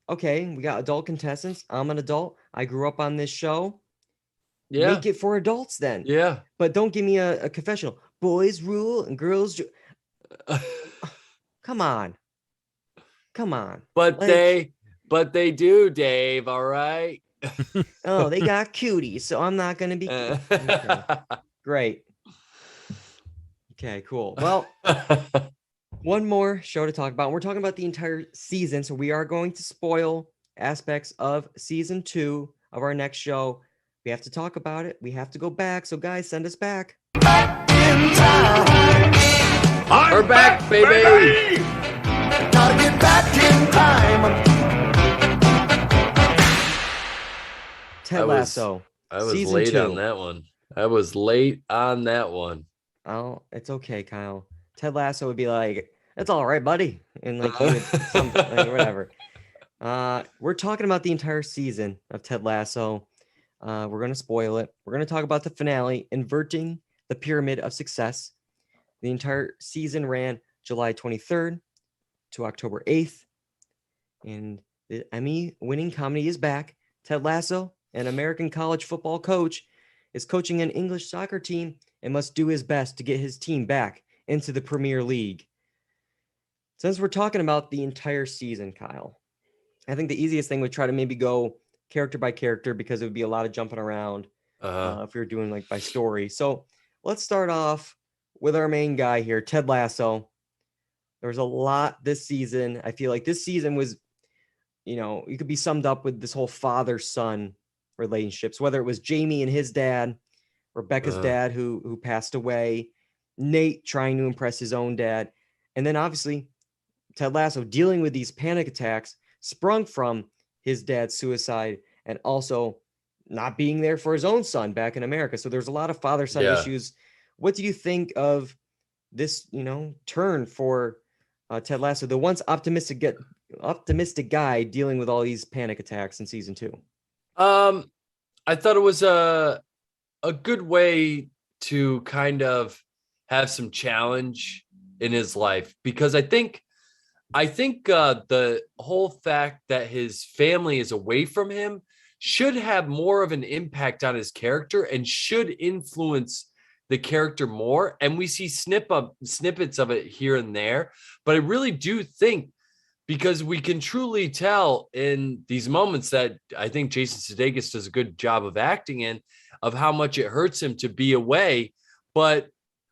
okay, we got adult contestants. I'm an adult. I grew up on this show. Yeah. Make it for adults then. Yeah. But don't give me a confessional. Boys rule and girls. Come on. But they do, Dave. All right. Oh, they got cuties, so I'm not gonna be. Okay. Great. Okay, cool. Well, one more show to talk about. We're talking about the entire season, so we are going to spoil aspects of season 2 of our next show. We have to talk about it. We have to go back. So, guys, send us back. We're back, baby. Gotta get back in time. Ted Lasso. I was season late 2. on that one. I was late on that one. Oh, it's okay, Kyle. Ted Lasso would be like, "It's all right, buddy," and like, he would something, like, whatever. We're talking about the entire season of Ted Lasso. We're gonna spoil it. We're gonna talk about the finale, inverting the pyramid of success. The entire season ran July 23rd to October 8th. And the Emmy-winning comedy is back. Ted Lasso, an American college football coach, is coaching an English soccer team and must do his best to get his team back into the Premier League. Since we're talking about the entire season, Kyle, I think the easiest thing would try to maybe go character by character because it would be a lot of jumping around if we were doing like by story. So let's start off with our main guy here, Ted Lasso. There was a lot this season. I feel like this season was, you could be summed up with this whole father-son relationships, whether it was Jamie and his dad, Rebecca's dad who passed away, Nate trying to impress his own dad, and then obviously Ted Lasso dealing with these panic attacks sprung from his dad's suicide and also not being there for his own son back in America. So there's a lot of father-son issues. What do you think of this, turn for Ted Lasso, the once optimistic guy dealing with all these panic attacks in season 2? I thought it was a good way to kind of have some challenge in his life, because I think the whole fact that his family is away from him should have more of an impact on his character and should influence the character more. And we see snippets of it here and there, but I really do think, because we can truly tell in these moments that I think Jason Sudeikis does a good job of acting in, of how much it hurts him to be away. But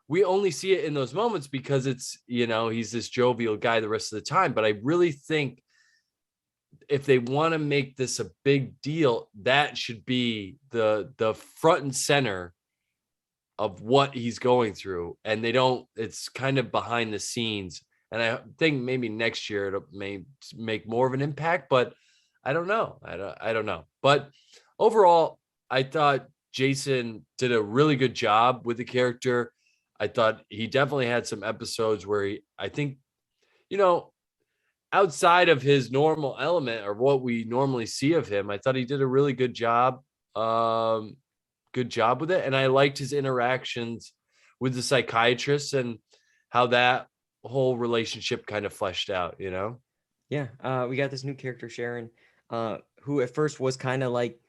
we only see it in those moments because it's, he's this jovial guy the rest of the time. But I really think if they want to make this a big deal, that should be the front and center of what he's going through. And it's kind of behind the scenes. And I think maybe next year it may make more of an impact, but I don't know. I don't know. But overall, I thought Jason did a really good job with the character. I thought he definitely had some episodes where I think, outside of his normal element or what we normally see of him, I thought he did a really good job. Good job with it. And I liked his interactions with the psychiatrist and how that whole relationship kind of fleshed out, Yeah. We got this new character, Sharon, who at first was kind of like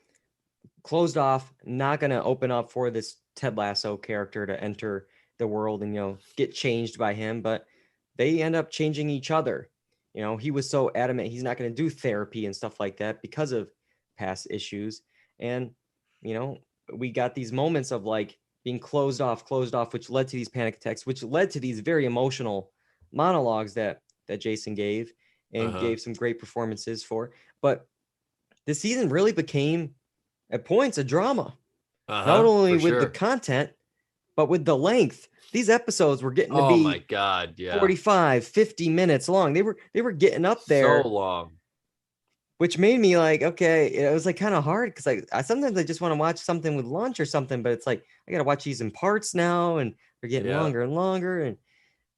closed off, not going to open up for this Ted Lasso character to enter the world and, get changed by him. But they end up changing each other. He was so adamant he's not going to do therapy and stuff like that because of past issues. And, we got these moments of like being closed off, which led to these panic attacks, which led to these very emotional monologues that Jason gave and gave some great performances for. But the season really became at points a drama, not only with the content, but with the length. These episodes were getting to be, my God, 45, 50 minutes long. They were getting up there. So long. Which made me like, okay, it was like kind of hard because I sometimes I just want to watch something with lunch or something, but it's like I gotta watch these in parts now, and they're getting longer and longer.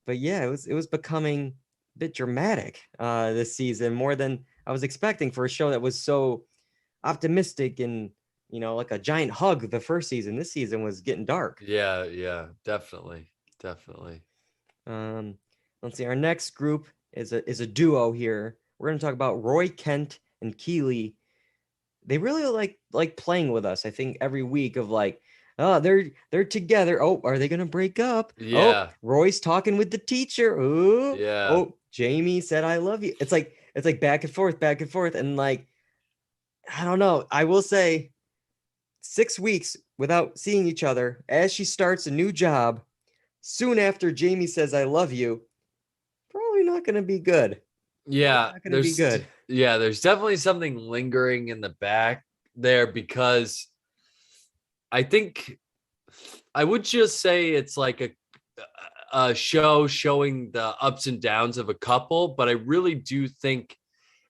But yeah, it was becoming a bit dramatic this season, more than I was expecting for a show that was so optimistic and like a giant hug the first season. This season was getting dark. Yeah, definitely. Let's see. Our next group is a duo here. We're gonna talk about Roy Kent and Keeley. They really like playing with us, I think, every week of like, oh, they're together. Oh, are they gonna break up? Yeah. Oh, Roy's talking with the teacher. Ooh. Yeah. Oh, Jamie said I love you. It's like back and forth. And like, I don't know. I will say 6 weeks without seeing each other as she starts a new job soon after Jamie says I love you, probably not gonna be good. Yeah, Not gonna be good. Yeah, there's definitely something lingering in the back there, because I think I would just say it's like a show showing the ups and downs of a couple, but I really do think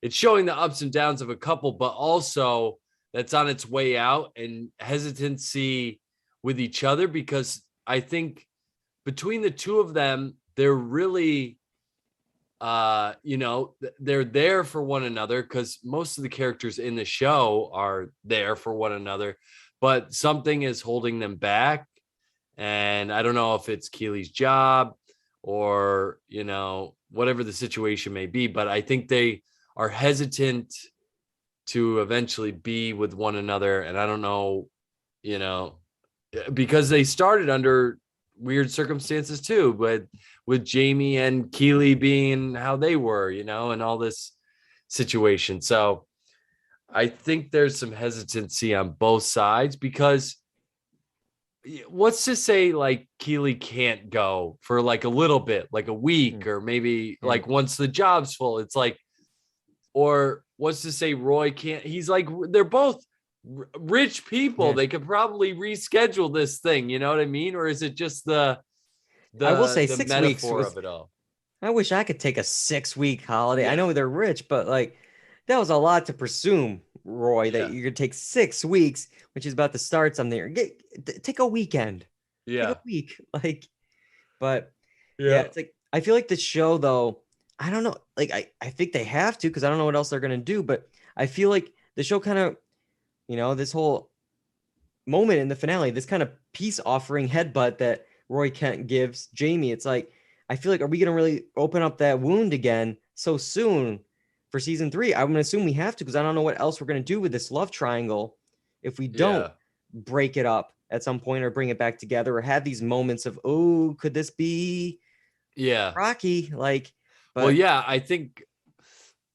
it's showing the ups and downs of a couple, but also that's on its way out and hesitancy with each other, because I think between the two of them, they're really they're there for one another, because most of the characters in the show are there for one another, but something is holding them back. And I don't know if it's Keely's job or, whatever the situation may be. But I think they are hesitant to eventually be with one another. And I don't know, because they started under weird circumstances too, but with Jamie and Keely being how they were, and all this situation. So I think there's some hesitancy on both sides, because what's to say like Keely can't go for like a little bit, like a week, or maybe like once the job's full, it's like, or what's to say Roy can't, he's like, they're both rich people. They could probably reschedule this thing. You know what I mean? Or is it just I will say 6 weeks of it all? I wish I could take a 6-week holiday. Yeah. I know they're rich, but like that was a lot to presume, Roy, that you're gonna take 6 weeks, which is about to start something. Take a weekend. Yeah. Take a week. But it's like I feel like the show though, I don't know. Like I think they have to, because I don't know what else they're gonna do, but I feel like the show kind of, this whole moment in the finale, this kind of peace offering headbutt that Roy Kent gives Jamie, it's like, I feel like, are we going to really open up that wound again so soon for season 3? I'm going to assume we have to, because I don't know what else we're going to do with this love triangle if we don't break it up at some point or bring it back together, or have these moments of, oh, could this be Rocky?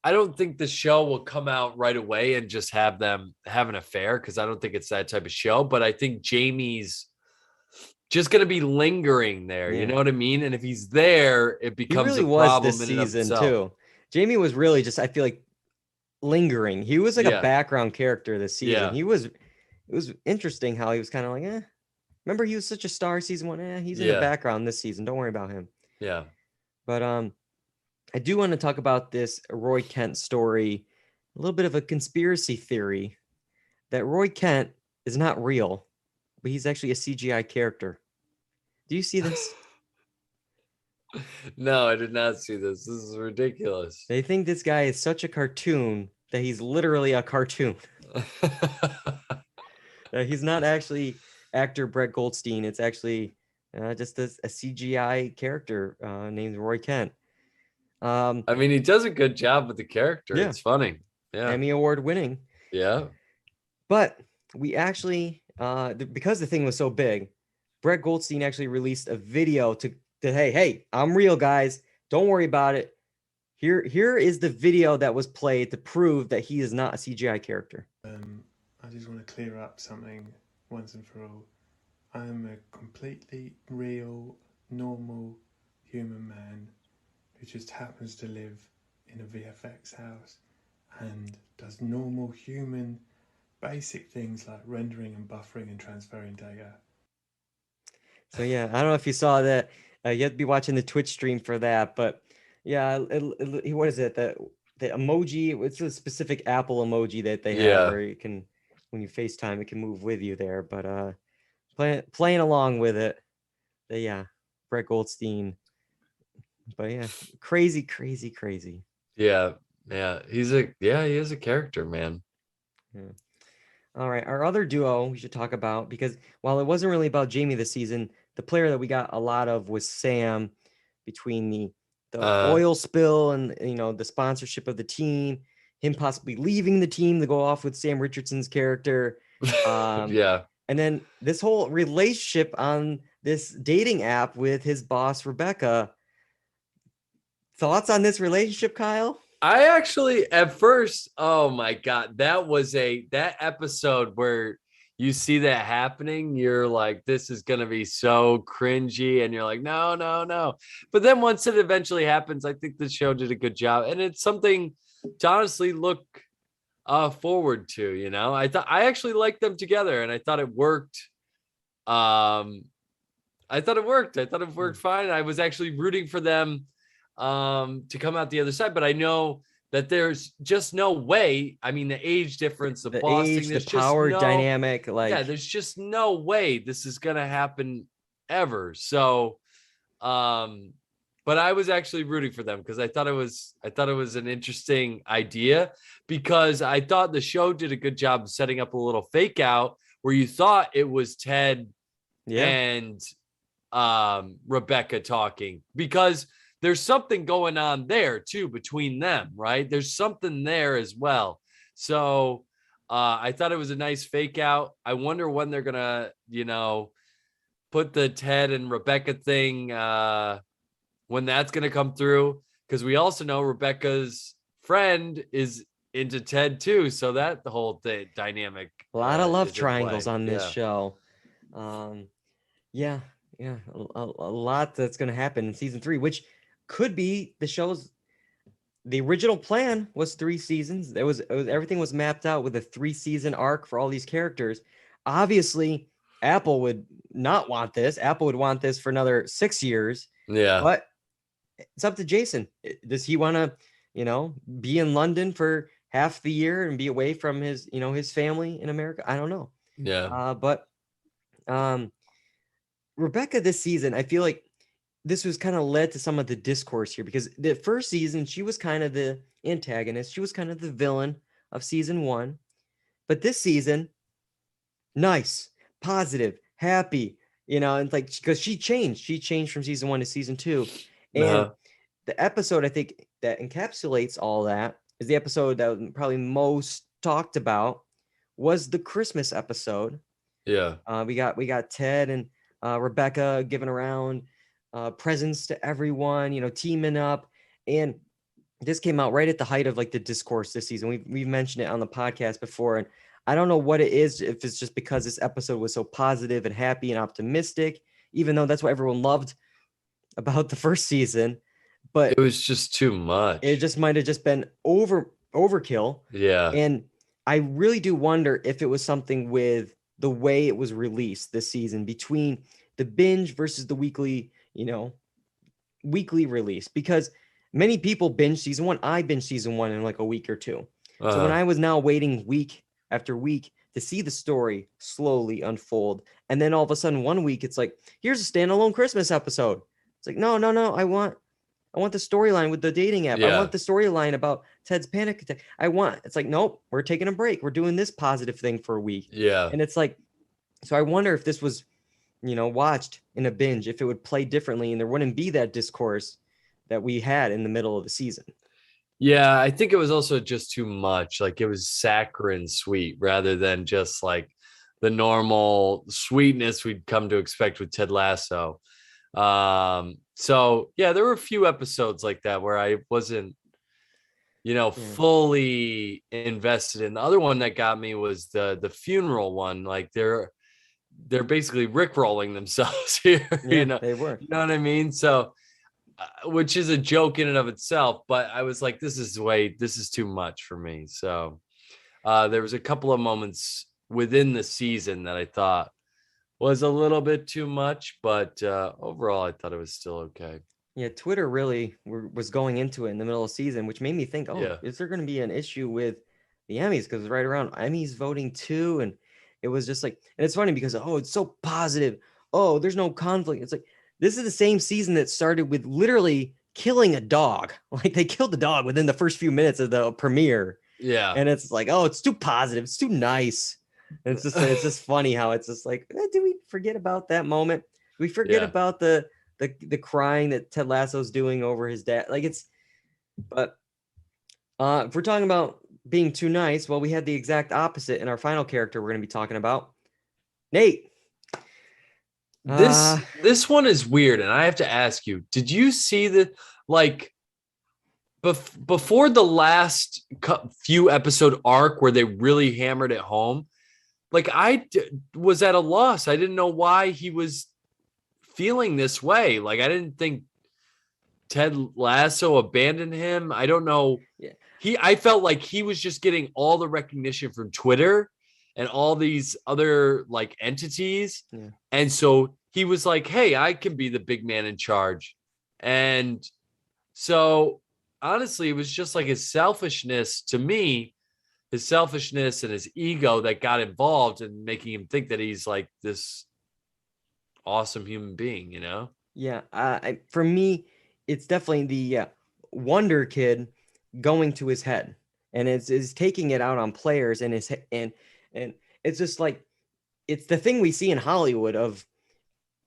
I don't think the show will come out right away and just have them have an affair, because I don't think it's that type of show. But I think Jamie's just going to be lingering there. You know what I mean? And if he's there, it becomes a problem this in season itself. too. Jamie was really just, I feel like, lingering. He was like a background character this season. It was interesting how he was kind of like, remember he was such a star season 1. He's in the background this season. Don't worry about him. Yeah. But I do want to talk about this Roy Kent story, a little bit of a conspiracy theory that Roy Kent is not real, but he's actually a CGI character. Do you see this? No, I did not see this. This is ridiculous. They think this guy is such a cartoon that he's literally a cartoon. He's not actually actor Brett Goldstein. It's actually just a CGI character named Roy Kent. I mean, he does a good job with the character. Yeah. It's funny. Yeah. Emmy Award winning. Yeah. But we actually, because the thing was so big, Brett Goldstein actually released a video to hey, I'm real, guys. Don't worry about it. Here is the video that was played to prove that he is not a CGI character. I just want to clear up something once and for all. I am a completely real, normal human man who just happens to live in a VFX house and does normal human basic things like rendering and buffering and transferring data. So yeah, I don't know if you saw that. You have to be watching the Twitch stream for that, but yeah, what is it? The emoji, it's a specific Apple emoji that they have where you can, when you FaceTime, it can move with you there, but playing along with it. Brett Goldstein. But yeah, crazy. Yeah. He is a character, man. Yeah. All right, our other duo we should talk about, because while it wasn't really about Jamie this season, the player that we got a lot of was Sam, between the oil spill and the sponsorship of the team, him possibly leaving the team to go off with Sam Richardson's character. And then this whole relationship on this dating app with his boss, Rebecca. Thoughts on this relationship, Kyle? I actually, at first, oh my God, that episode where you see that happening, you're like, this is going to be so cringy. And you're like, no. But then once it eventually happens, I think the show did a good job. And it's something to honestly look forward to, I actually liked them together, and I thought it worked. I thought it worked fine. I was actually rooting for them to come out the other side, but I know that there's just no way. I mean, the age difference, the bossing, age, the power dynamic, there's just no way this is gonna happen ever. So, but I was actually rooting for them because I thought it was an interesting idea, because I thought the show did a good job of setting up a little fake out where you thought it was Ted and Rebecca talking, because there's something going on there too between them, right? There's something there as well. So I thought it was a nice fake out. I wonder when they're gonna, put the Ted and Rebecca thing, when that's gonna come through, because we also know Rebecca's friend is into Ted too, so that the whole dynamic. A lot of love is in triangles play. on this Yeah. show. Yeah, a lot that's going to happen in season 3, which could be the show's. The original plan was 3 seasons. It was everything was mapped out with a 3-season arc for all these characters. Obviously, Apple would not want this. Apple would want this for another 6 years. Yeah. But it's up to Jason. Does he want to, be in London for half the year and be away from his, his family in America? I don't know. Yeah. But Rebecca this season, I feel like this was kind of led to some of the discourse here, because the first season, she was kind of the antagonist. She was kind of the villain of season 1. But this season, nice, positive, happy, and like, because she changed from season 1 to season 2. And the episode, I think, that encapsulates all that is the episode that was probably most talked about was the Christmas episode. Yeah. We got Ted and Rebecca giving around presents to everyone, teaming up. And this came out right at the height of like the discourse this season. We've mentioned it on the podcast before, and I don't know what it is, if it's just because this episode was so positive and happy and optimistic, even though that's what everyone loved about the first season. But it was just too much. It just might have just been overkill. Yeah. And I really do wonder if it was something with the way it was released this season, between the binge versus the weekly release, because many people binge season 1. I binge season 1 in like a week or 2. So when I was now waiting week after week to see the story slowly unfold, and then all of a sudden one week it's like, here's a standalone Christmas episode. It's like, no, I want the storyline with the dating app. Yeah. I want the storyline about Ted's panic attack. It's like, nope, we're taking a break. We're doing this positive thing for a week. Yeah. And it's like, so I wonder if this was, watched in a binge, if it would play differently and there wouldn't be that discourse that we had in the middle of the season. Yeah, I think it was also just too much. Like, it was saccharine sweet rather than just like the normal sweetness we'd come to expect with Ted Lasso. So yeah, there were a few episodes like that where I wasn't, fully invested in. The other one that got me was the funeral one. Like, they're basically rickrolling themselves here. Yeah, they were. You know what I mean? So, which is a joke in and of itself, but I was like, this is too much for me. So there was a couple of moments within the season that I thought was a little bit too much, but overall I thought it was still okay. Yeah, Twitter really was going into it in the middle of the season, which made me think, is there going to be an issue with the Emmys? Because it's right around Emmys voting too, and it was just like, and it's funny because, it's so positive. Oh, there's no conflict. It's like, this is the same season that started with literally killing a dog. Like, they killed the dog within the first few minutes of the premiere. Yeah. And it's like, it's too positive. It's too nice. And it's just funny how it's just like, do we forget about that moment? Do we forget about the crying that Ted Lasso's doing over his dad? Like, but if we're talking about being too nice, well, we had the exact opposite in our final character we're going to be talking about, Nate. This one is weird, and I have to ask you, did you see the, like, before the last few episode arc where they really hammered it home? Like, I was at a loss. I didn't know why he was feeling this way. Like, I didn't think Ted Lasso abandoned him. I don't know. Yeah. I felt like he was just getting all the recognition from Twitter and all these other like entities. Yeah. And so he was like, hey, I can be the big man in charge. And so honestly, it was just like his selfishness to me, his selfishness and his ego that got involved in making him think that he's like this awesome human being, Yeah. For me, it's definitely the Wonder Kid going to his head, and it's taking it out on players and and it's just like, it's the thing we see in Hollywood of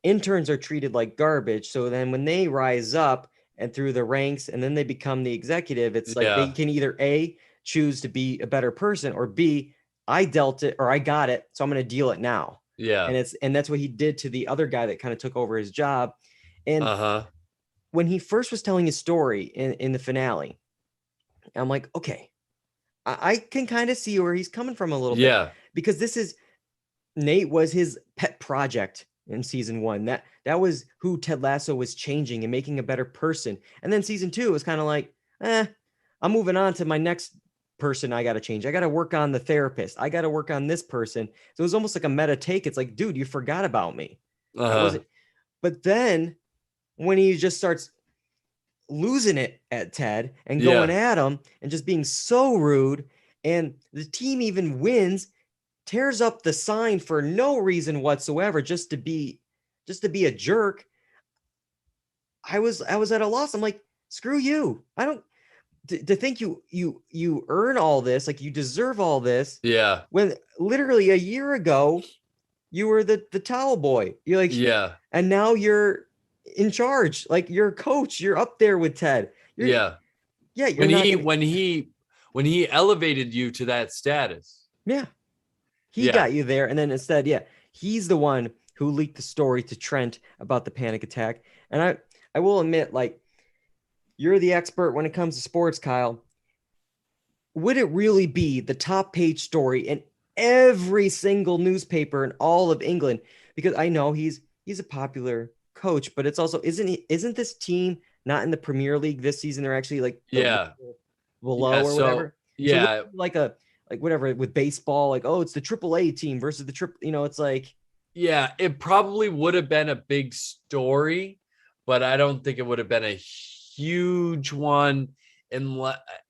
interns are treated like garbage. So then when they rise up and through the ranks, and then they become the executive. It's like they can either A, choose to be a better person, or B, I dealt it or I got it, so I'm going to deal it now. Yeah. And that's what he did to the other guy that kind of took over his job. And when he first was telling his story in the finale, I'm like, okay, I can kind of see where he's coming from a little bit, because Nate was his pet project in season 1. That was who Ted Lasso was changing and making a better person. And then season 2 was kind of like, I'm moving on to my next person. I got to change. I got to work on the therapist. I got to work on this person. So it was almost like a meta take. It's like, dude, you forgot about me. But then when he just starts losing it at Ted and going at him and just being so rude, and the team even wins, tears up the sign for no reason whatsoever, just to be a jerk. I was at a loss. I'm like, screw you. I don't to think you earn all this, like you deserve all this. Yeah. When literally a year ago you were the towel boy. You're like, and now you're in charge. Like you're a coach. You're up there with Ted. You're when he elevated you to that status. Yeah. He got you there. And then instead, he's the one who leaked the story to Trent about the panic attack. And I will admit, like, you're the expert when it comes to sports, Kyle. Would it really be the top page story in every single newspaper in all of England? Because I know he's a popular coach, but it's also, isn't this team not in the Premier League this season? They're actually like below or whatever. So like whatever with baseball, like, oh, it's the AAA team versus the triple, it's like. Yeah, it probably would have been a big story, but I don't think it would have been a huge one. And,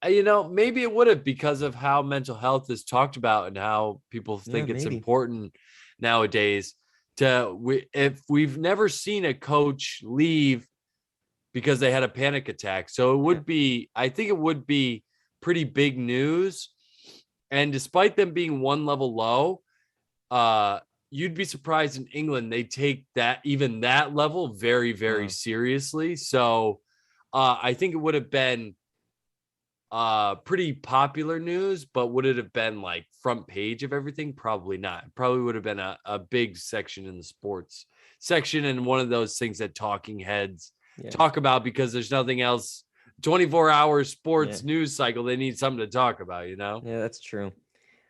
maybe it would have, because of how mental health is talked about and how people think it's important nowadays. If we've never seen a coach leave because they had a panic attack. So it would be, I think it would be pretty big news. And despite them being one level low, you'd be surprised in England they take that level very, very seriously. So I think it would have been pretty popular news, but would it have been like front page of everything? Probably not. It probably would have been a big section in the sports section, and one of those things that talking heads talk about because there's nothing else. 24-hour sports news cycle, they need something to talk about, Yeah, that's true.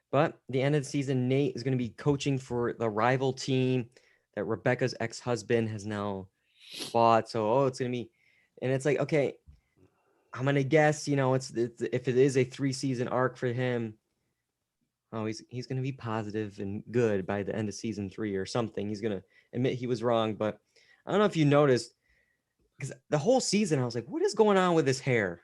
But the end of the season, Nate is going to be coaching for the rival team that Rebecca's ex-husband has now bought. So, it's going to be, and it's like, okay, I'm going to guess, it's if it is a 3-season arc for him, he's going to be positive and good by the end of season 3 or something. He's going to admit he was wrong. But I don't know if you noticed, because the whole season, I was like, what is going on with his hair?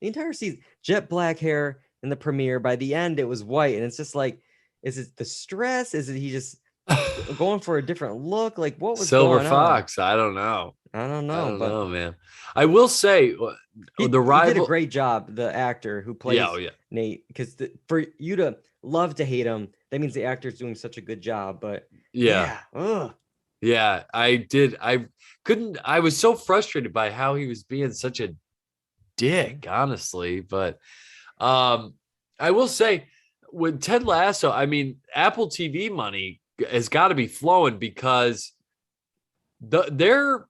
The entire season, jet black hair in the premiere. By the end, it was white. And it's just like, is it the stress? Is it he just going for a different look? Like, what was Silver going Fox? on? I don't know. I don't know, man. I will say the rival he did a great job. The actor who plays Nate, because for you to love to hate him, that means the actor's doing such a good job. But I did. I was so frustrated by how he was being such a dick, honestly. But I will say with Ted Lasso, I mean, Apple TV money has got to be flowing because they're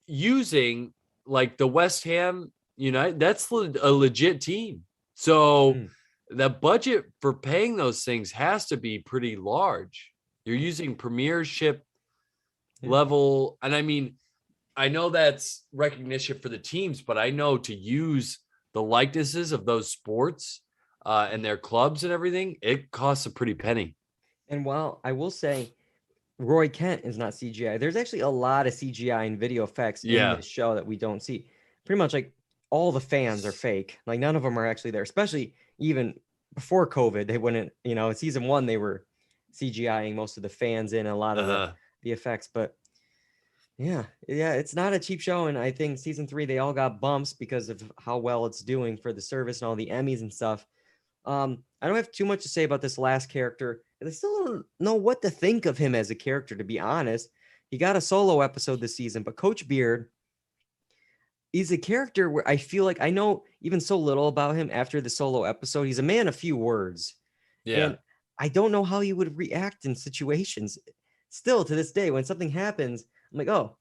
using like the West Ham United. That's a legit team. So the budget for paying those things has to be pretty large. You're using premiership level. And I mean, I know that's recognition for the teams, but I know to use the likenesses of those sports and their clubs and everything, it costs a pretty penny. And while I will say Roy Kent is not CGI, there's actually a lot of CGI and video effects in this show that we don't see. Pretty much like all the fans are fake. Like none of them are actually there, especially even before COVID. They wouldn't, in season 1, they were CGIing most of the fans in a lot of the effects. But yeah, it's not a cheap show. And I think season 3, they all got bumps because of how well it's doing for the service and all the Emmys and stuff. I don't have too much to say about this last character. I still don't know what to think of him as a character, to be honest. He got a solo episode this season, but Coach Beard, he's a character where I feel like I know even so little about him after the solo episode. He's a man of few words. Yeah. And I don't know how he would react in situations. Still to this day, when something happens, I'm like, oh,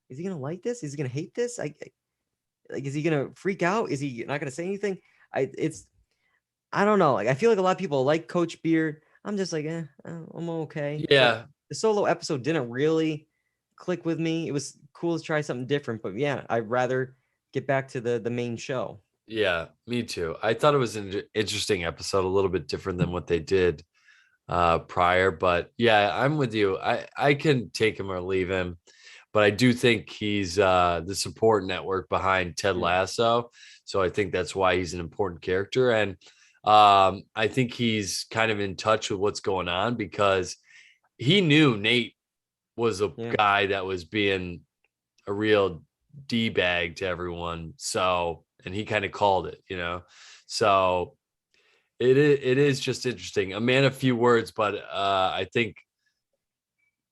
is he gonna like this? Is he gonna hate this? Like, is he gonna freak out? Is he not gonna say anything? I don't know. Like, I feel like a lot of people like Coach Beard. I'm just like, I'm okay. Yeah. But the solo episode didn't really click with me. It was cool to try something different, but yeah, I'd rather get back to the main show. Yeah, me too. I thought it was an interesting episode, a little bit different than what they did prior. But yeah, I'm with you. I can take him or leave him, but I do think he's the support network behind Ted Lasso. So I think that's why he's an important character. And I think he's kind of in touch with what's going on because he knew Nate was a guy that was being a real D-bag to everyone. So, and he kind of called it, you know? So it is just interesting. A man of few words, but I think,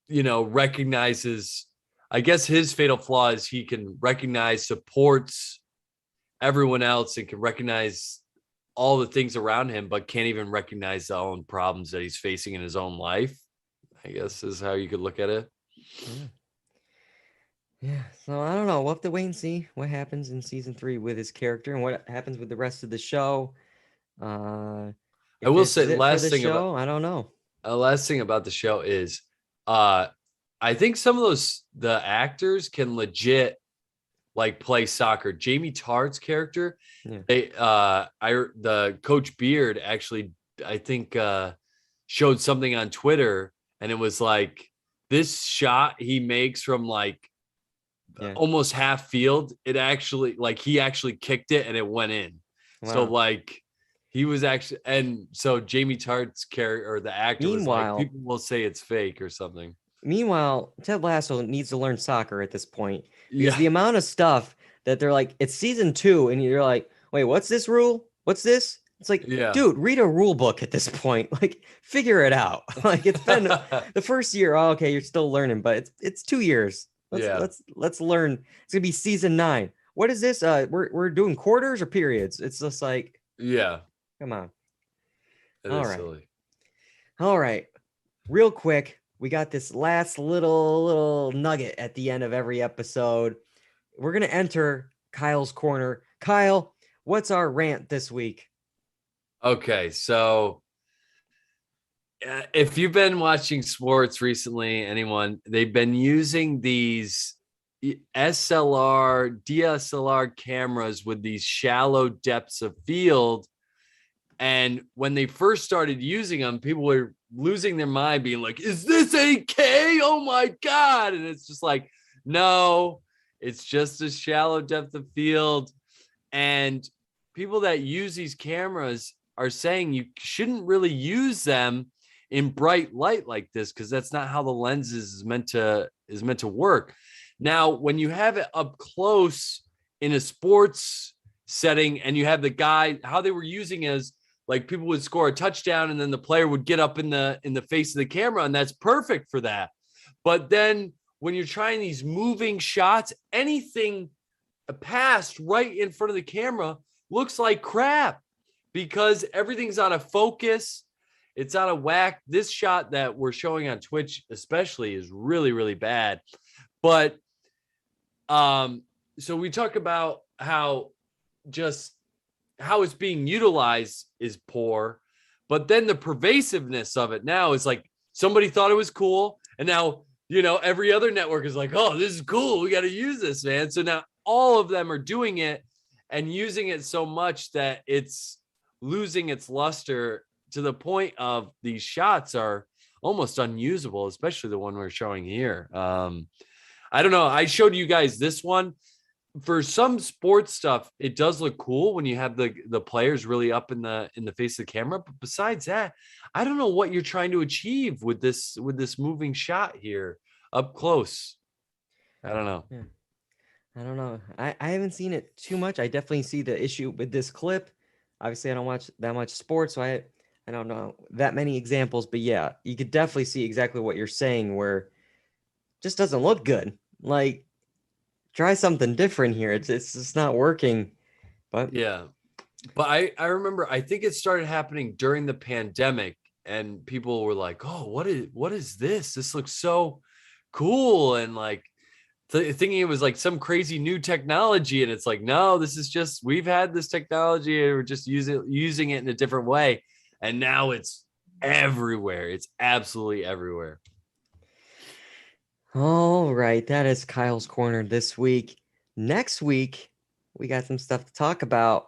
you know, recognizes, I guess his fatal flaw is he can recognize, supports everyone else and can recognize all the things around him, but can't even recognize the own problems that he's facing in his own life, I guess is how you could look at it. Yeah. So I don't know. We'll have to wait and see what happens in season 3 with his character and what happens with the rest of the show. I will say last thing about, I don't know. Last thing about the show is I think some of the actors can legit like play soccer. Jamie Tartt's character, the Coach Beard actually, I think showed something on Twitter, and it was like this shot he makes from like almost half field. It actually, like, he actually kicked it and it went in. Wow. So like he was actually, and so Jamie Tartt's character or the actor was like, people will say it's fake or something. Meanwhile, Ted Lasso needs to learn soccer at this point because the amount of stuff that they're like, it's season 2, and you're like, wait, what's this rule? What's this? It's like, dude, read a rule book at this point. Like, figure it out. Like, it's been the first year. Oh, okay, you're still learning, but it's 2 years. Let's learn. It's gonna be season 9. What is this? We're doing quarters or periods. It's just like, come on. All right. Real quick, we got this last little nugget at the end of every episode. We're gonna enter Kyle's corner. Kyle, what's our rant this week? Okay, so if you've been watching sports recently, they've been using these SLR, DSLR cameras with these shallow depths of field. And when they first started using them, people were losing their mind, being like, is this 8K? Oh my God. And it's just like, no, it's just a shallow depth of field. And people that use these cameras are saying you shouldn't really use them in bright light like this, because that's not how the lens is meant to work. Now, when you have it up close in a sports setting, and you have the guy, how they were using is like people would score a touchdown and then the player would get up in the face of the camera, and that's perfect for that. But then when you're trying these moving shots, anything past right in front of the camera looks like crap because everything's out of focus. It's out of whack. This shot that we're showing on Twitch especially is really, really bad. But so we talk about how it's being utilized is poor, but then the pervasiveness of it now is like somebody thought it was cool, and now, you know, every other network is like, oh, this is cool, we got to use this, man. So now all of them are doing it and using it so much that it's losing its luster to the point of these shots are almost unusable, especially the one we're showing here. I don't know. I showed you guys this one. For some sports stuff, it does look cool when you have the players really up in the face of the camera. But besides that, I don't know what you're trying to achieve with this moving shot here up close. I don't know. Yeah. I don't know. I haven't seen it too much. I definitely see the issue with this clip. Obviously, I don't watch that much sports, so I don't know that many examples. But yeah, you could definitely see exactly what you're saying, where it just doesn't look good. Like, try something different here. It's just not working. But Yeah. But I remember, I think it started happening during the pandemic, and people were like, oh, what is this? This looks so cool. And like thinking it was like some crazy new technology. And it's like, no, this is just, we've had this technology and we're just using it in a different way. And now it's everywhere. It's absolutely everywhere. all right, that is Kyle's Corner this week. Next week, we got some stuff to talk about.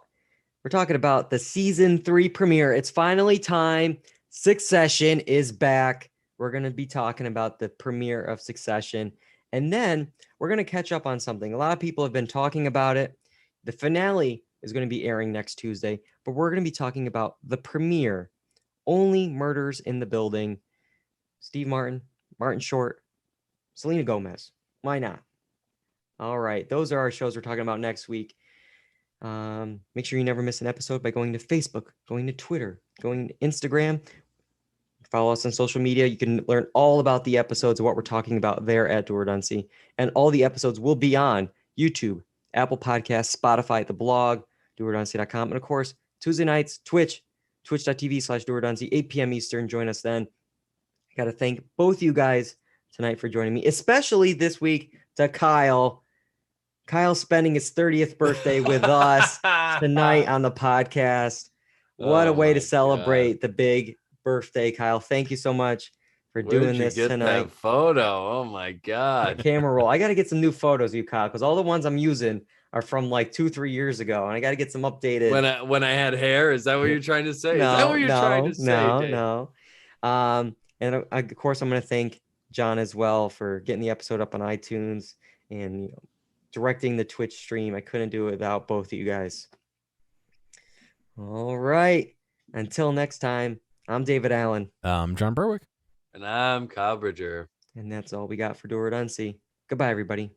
We're talking about the season 3 premiere. It's finally time. Succession is back. We're going to be talking about the premiere of Succession. And then we're going to catch up on something. A lot of people have been talking about it. The finale is going to be airing next Tuesday, but we're going to be talking about the premiere. Only Murders in the Building. Steve Martin, Martin Short, Selena Gomez. Why not? All right. Those are our shows we're talking about next week. Make sure you never miss an episode by going to Facebook, going to Twitter, going to Instagram. Follow us on social media. You can learn all about the episodes of what we're talking about there at Dual Redundancy. And all the episodes will be on YouTube, Apple Podcasts, Spotify, the blog, dualredundancy.com. And of course, Tuesday nights, twitch.tv/dualredundancy, 8 p.m. Eastern. Join us then. I got to thank both you guys tonight for joining me, especially this week to Kyle. Kyle spending his 30th birthday with us tonight on the podcast. What a way to celebrate the big birthday, Kyle. Thank you so much for doing this tonight. Where did you get that photo? Oh my God. My camera roll. I got to get some new photos of you, Kyle, because all the ones I'm using are from like 2-3 years ago, and I got to get some updated. When I had hair, is that what you're trying to say? No, is that what you're trying to say? No. And of course, I'm going to thank John as well for getting the episode up on iTunes and directing the Twitch stream. I couldn't do it without both of you guys. All right. Until next time, I'm David Allen. I'm John Berwick. And I'm Kyle Bridger. And that's all we got for Dual Redundancy. Goodbye, everybody.